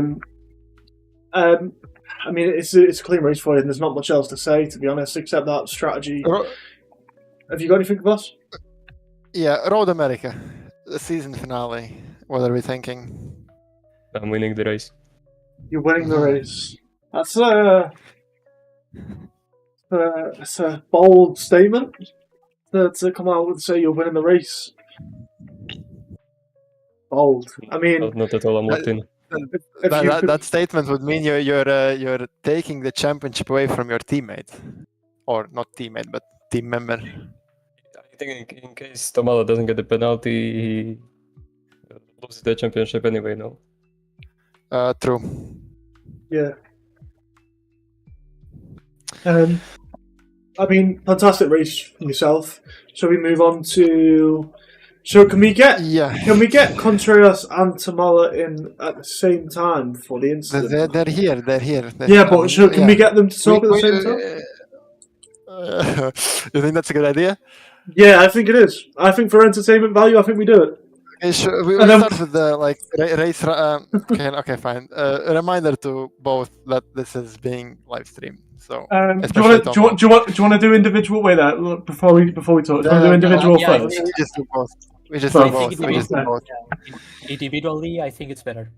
mean, it's a clean race for you, and there's not much else to say, to be honest, except that strategy. Have you got anything for us? Yeah, Road America, the season finale. What are we thinking? I'm winning the race. You're winning the race. That's it's a bold statement to come out and say you're winning the race. Bold. I mean, not at all. I'm locked in. That statement would mean you're taking the championship away from your teammate, or not teammate, but team member. I think in case Tamala doesn't get the penalty, he loses the championship anyway. No. True. Yeah. I mean, fantastic race from yourself. Shall we move on to? So can we get Contreras and Tamala in at the same time for the incident? They're here. Yeah, but can we get them to talk at the same time? You think that's a good idea? Yeah, I think it is. I think for entertainment value, I think we do it. Okay, sure. We start with the race. Okay, fine. A reminder to both that this is being live streamed. So, do you want to do individual? Wait, that before we talk. Do you want to do individual first? We just do both. We just do both. Individually, I think it's better.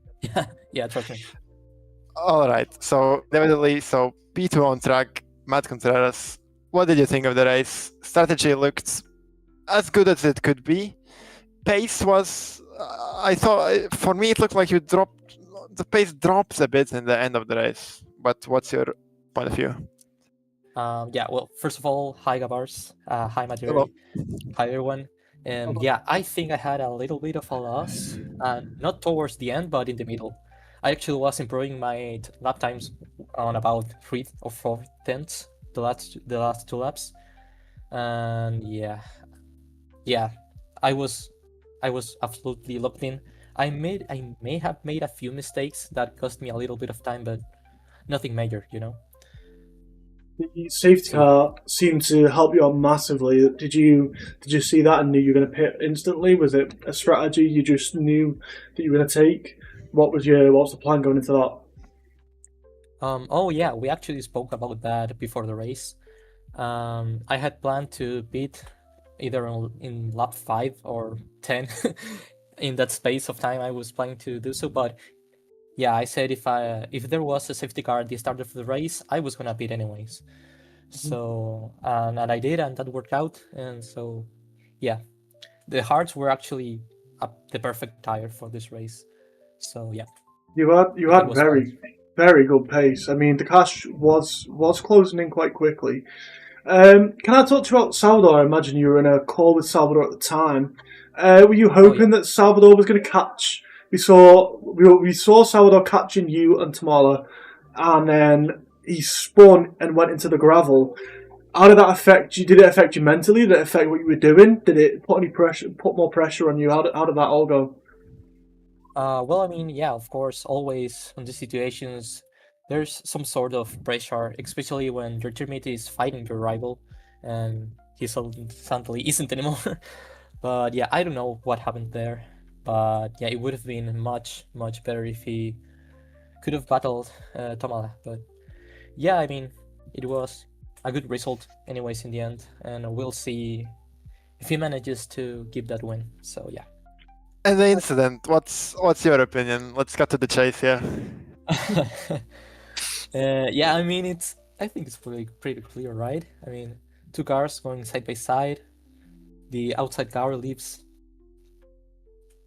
Yeah, trust me. All right. So definitely, P2 on track. Matt Contreras. What did you think of the race? Strategy looked as good as it could be. Pace was, I thought, for me, it looked like the pace drops a bit in the end of the race. But what's your point of view? Yeah, well, first of all, hi Gabars, hi Majori, hi everyone. Yeah, I think I had a little bit of a loss, not towards the end, but in the middle. I actually was improving my lap times on about 3 or 4 tenths the last 2 laps, and yeah, I was absolutely locked in. I may have made a few mistakes that cost me a little bit of time, but nothing major, you know. The safety car seemed to help you out massively. Did you see that and knew you were going to pit instantly? Was it a strategy you just knew that you were going to take? What was the plan going into that? Oh yeah, we actually spoke about that before the race. I had planned to pit either in lap 5 or 10 in that space of time I was planning to do so, but yeah, I said if there was a safety car at the start of the race, I was gonna pit anyways. So and I did, and that worked out. And so yeah, the hards were actually the perfect tire for this race. So yeah, you had very good pace. I mean, the cash was closing in quite quickly. Can I talk to you about Salvador? I imagine you were in a call with Salvador at the time. Were you hoping that Salvador was going to catch? We saw Salvador catching you and Tamala, and then he spun and went into the gravel. how did that affect you? Did it affect you mentally? Did it affect what you were doing? Did it put more pressure on you? How did that all go? Well, I mean, yeah, of course, always in these situations, there's some sort of pressure, especially when your teammate is fighting your rival, and he suddenly isn't anymore. But yeah, I don't know what happened there. But yeah, it would have been much, much better if he could have battled Tomala. But yeah, I mean, it was a good result, anyways, in the end, and we'll see if he manages to keep that win. So yeah. And the incident, what's your opinion? Let's cut to the chase here. Yeah, I mean, I think it's pretty clear, right? I mean, two cars going side by side. The outside car leaves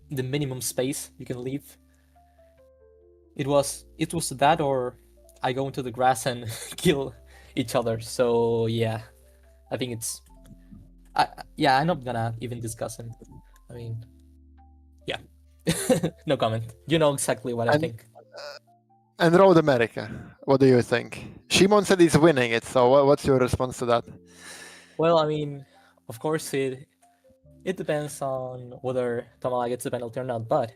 the minimum space you can leave. It was that, or I go into the grass and kill each other. So yeah, I think I'm not gonna even discuss him. I mean, yeah, no comment. You know exactly what I think. And Road America, what do you think? Shimon said he's winning it, so what's your response to that? Well, I mean, of course it depends on whether Tomala gets a penalty or not, but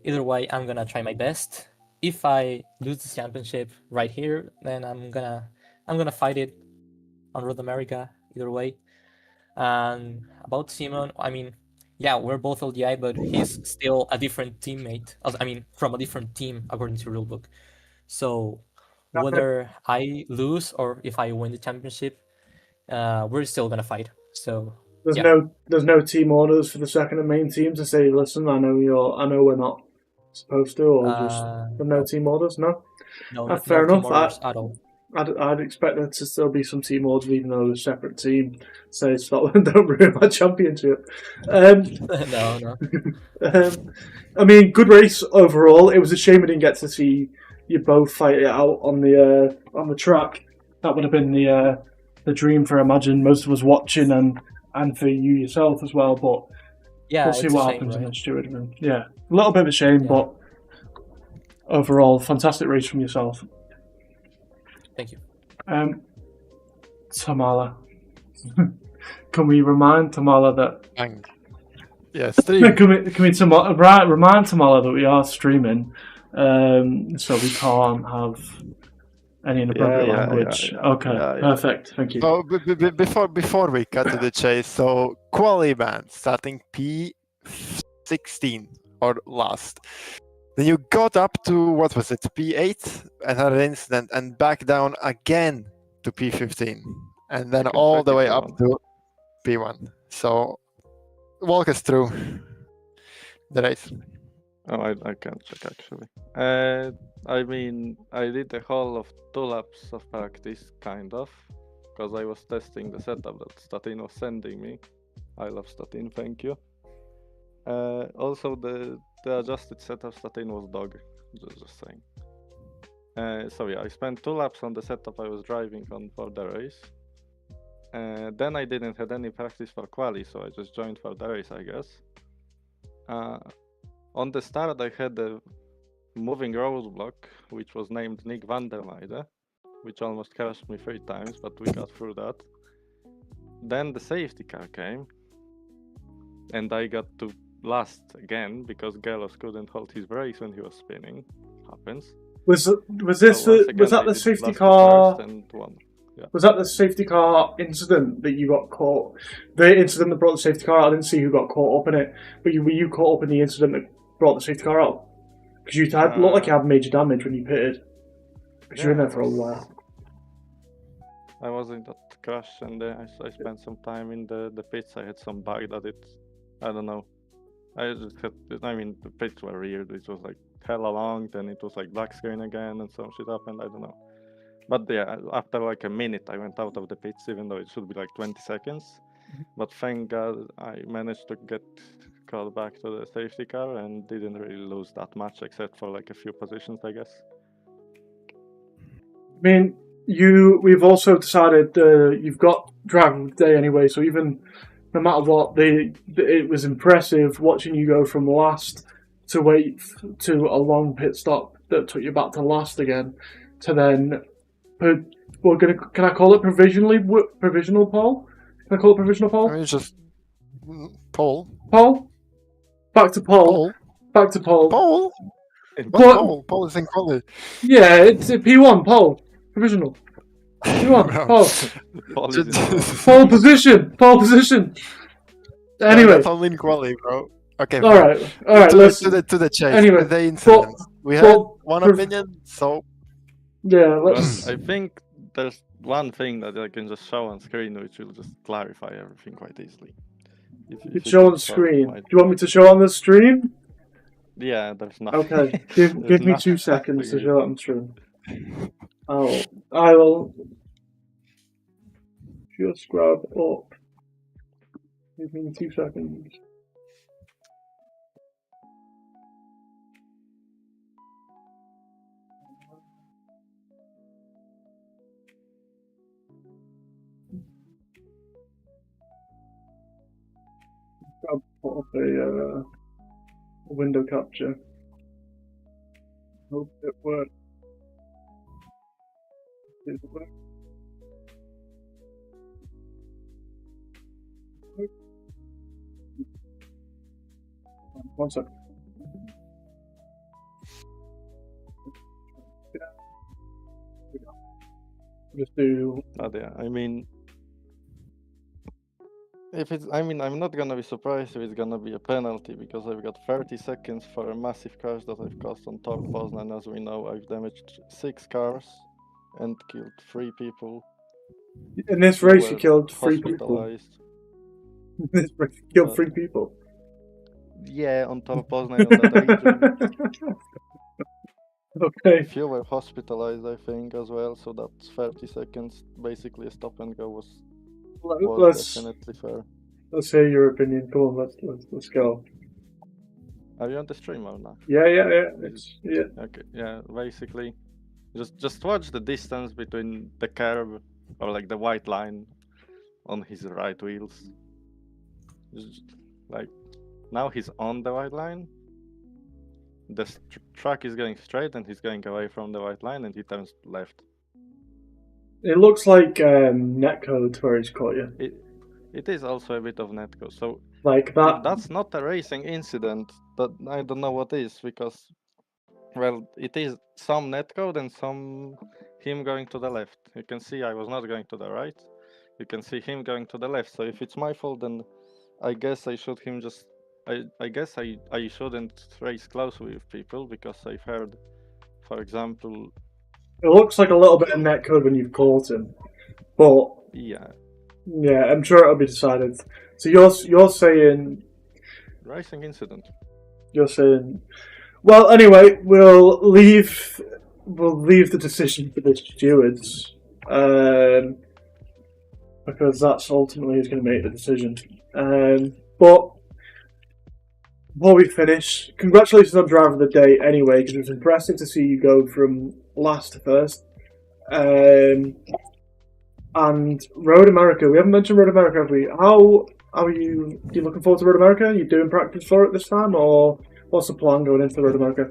either way, I'm gonna try my best. If I lose this championship right here, then I'm gonna fight it on Road America either way. And about Simon, I mean, yeah, we're both LDI, but he's still a different teammate. I mean, from a different team according to rulebook. So whether I lose or if I win the championship, we're still gonna fight. So There's no team orders for the second and main team to say, listen, I know we're not supposed to, or just no team orders. No, fair enough. Team orders at all. I'd expect there to still be some team orders, even though the separate team says Scotland don't ruin my championship. No. I mean, good race overall. It was a shame we didn't get to see you both fight it out on the track. That would have been the dream for, I imagine, most of us watching, and for you yourself as well. But yeah, we'll see what happens in the steward. Yeah, a little bit of a shame, but overall, fantastic race from yourself. Thank you. Tomala. Can we remind Tomala that? Bang. Yeah, stream. Can we remind Tomala that we are streaming, so we can't have any inappropriate language. Okay, perfect. Thank you. So before we cut to the chase, so quali band starting P16 or last. Then you got up to, what was it, P8, another incident, and back down again to P15, and then all the way up to P1. So walk us through the race. Oh, I can't check actually. I mean, I did a whole of 2 laps of practice, kind of, because I was testing the setup that Statin was sending me. I love Statin, thank you. Also, the adjusted setup Statin was dog, just saying. So yeah, I spent 2 laps on the setup I was driving on for the race. Then I didn't have any practice for quali, so I just joined for the race, I guess. On the start, I had a moving roadblock, which was named Nick van der Meijde, which almost crashed me 3 times, but we got through that. Then the safety car came, and I got to last again because Gelos couldn't hold his brakes when he was spinning. Happens. Was that the safety car? Yeah. Was that the safety car incident that you got caught? The incident that brought the safety car out? I didn't see who got caught up in it, but were you caught up in the incident that brought the safety car out? Because you looked like you had major damage when you pitted. Because you were in there for a while. I was in that crash, and I spent some time in the pits. I had some bug that I don't know. The pits were weird. It was like hella long, then it was like black screen again, and some shit happened. I don't know. But yeah, after like a minute, I went out of the pits, even though it should be like 20 seconds. But thank God I managed to get called back to the safety car and didn't really lose that much, except for like a few positions, I guess. I mean, we've also decided you've got driver of the day anyway, so even no matter what, it was impressive watching you go from last to wait to a long pit stop that took you back to last again, to then we're gonna. Can I call it provisional poll? Can I call it provisional I poll? mean, just poll. Poll. Back to poll. Poll. Back to poll. Poll. What What? poll? Poll is in quality. Yeah, it's a P1 poll. Provisional. P1 poll. Pole position. Pole position. Anyway. No, that's only in quality, bro. Okay. All right. All right. To the chase. Anyway, The incident. We had one opinion, so. Yeah. Let's. I think there's one thing that I can just show on screen, which will just clarify everything quite easily. If show on screen. Do you want me to show on the stream? Yeah, there's nothing. Okay. Give me 2 seconds to show it on stream. I will just grab up. Give me 2 seconds. I'll put up a window capture. Hope it works. Did it work? 1 second. Just do. Yeah, I mean, if it's, I mean, I'm not gonna be surprised if it's gonna be a penalty because I've got 30 seconds for a massive crash that I've caused on Tor Poznan. As we know, I've damaged 6 cars and killed 3 people. In this race, you killed 3 people. Hospitalized. In this race, you killed 3 people. Yeah, on Tor Poznan on that region. Okay. A few were hospitalized, I think, as well. So that's 30 seconds. Basically, a stop and go was definitely fair. Let's hear your opinion. Come on, let's go. Are you on the stream or not? Yeah. Yeah. Okay. Yeah. Basically, just watch the distance between the curb or like the white line on his right wheels. Like now he's on the white line. The truck is going straight and he's going away from the white line and he turns left. It looks like netcode where he's caught you. It is also a bit of netcode. So like that. If that's not a racing incident, that I don't know what is, because well, it is some netcode and some him going to the left. You can see I was not going to the right. You can see him going to the left. So if it's my fault, then I guess I should him just. I guess I shouldn't race close with people because I've heard, for example. It looks like a little bit of netcode when you've caught him, but yeah, I'm sure it'll be decided. So you're saying racing incident. You're saying, well, anyway, we'll leave the decision for the stewards, because that's ultimately who's going to make the decision. But before we finish, congratulations on driver of the day anyway, because it was impressive to see you go from last to first. And Road America, we haven't mentioned Road America, have we? How are you? Are you looking forward to Road America? Are you doing practice for it this time, or what's the plan going into Road America?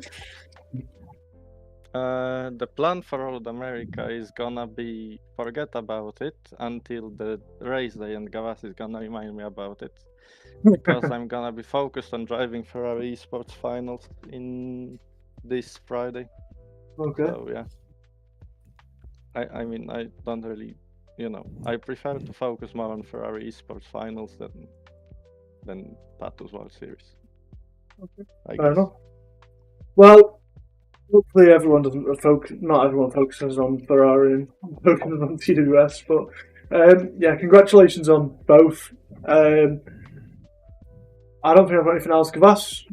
The plan for Road America is gonna be forget about it until the race day, and Gavas is gonna remind me about it. Because I'm gonna be focused on driving Ferrari Esports Finals in this Friday. Okay. So yeah. I mean I don't really, I prefer to focus more on Ferrari Esports Finals than Pato's World Series. Okay. I Fair guess. enough. Well, hopefully everyone doesn't focus. Not everyone focuses on Ferrari and focuses on TWS. But yeah, congratulations on both. I don't think I've got anything else. Gavas?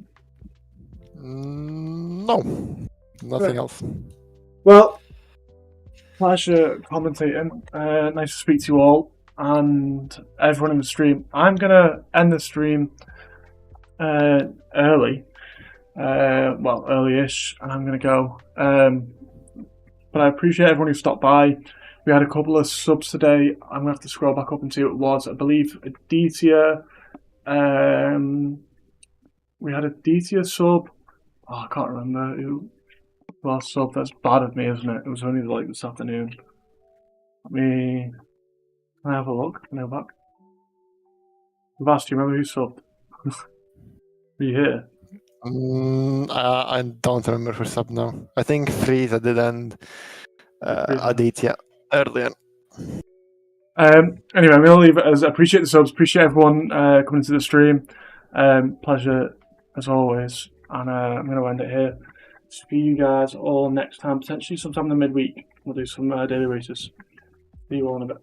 No, nothing else. Well, pleasure commentating. Nice to speak to you all and everyone in the stream. I'm gonna end the stream early. Well, early-ish, and I'm gonna go. But I appreciate everyone who stopped by. We had a couple of subs today. I'm gonna have to scroll back up and see what it was. I believe Aditya. We had a Aditya sub. Oh, I can't remember who else sub. That's bad of me, isn't it? It was only like this afternoon. Can I have a look? Can I go back? Vast, do you remember who subbed? Are you here? I don't remember who sub now. I think Frieza did and Aditya earlier. Anyway, I'm going to leave it as appreciate the subs, appreciate everyone coming to the stream. Pleasure as always. And I'm going to end it here. See you guys all next time, potentially sometime in the midweek. We'll do some daily races. See you all in a bit.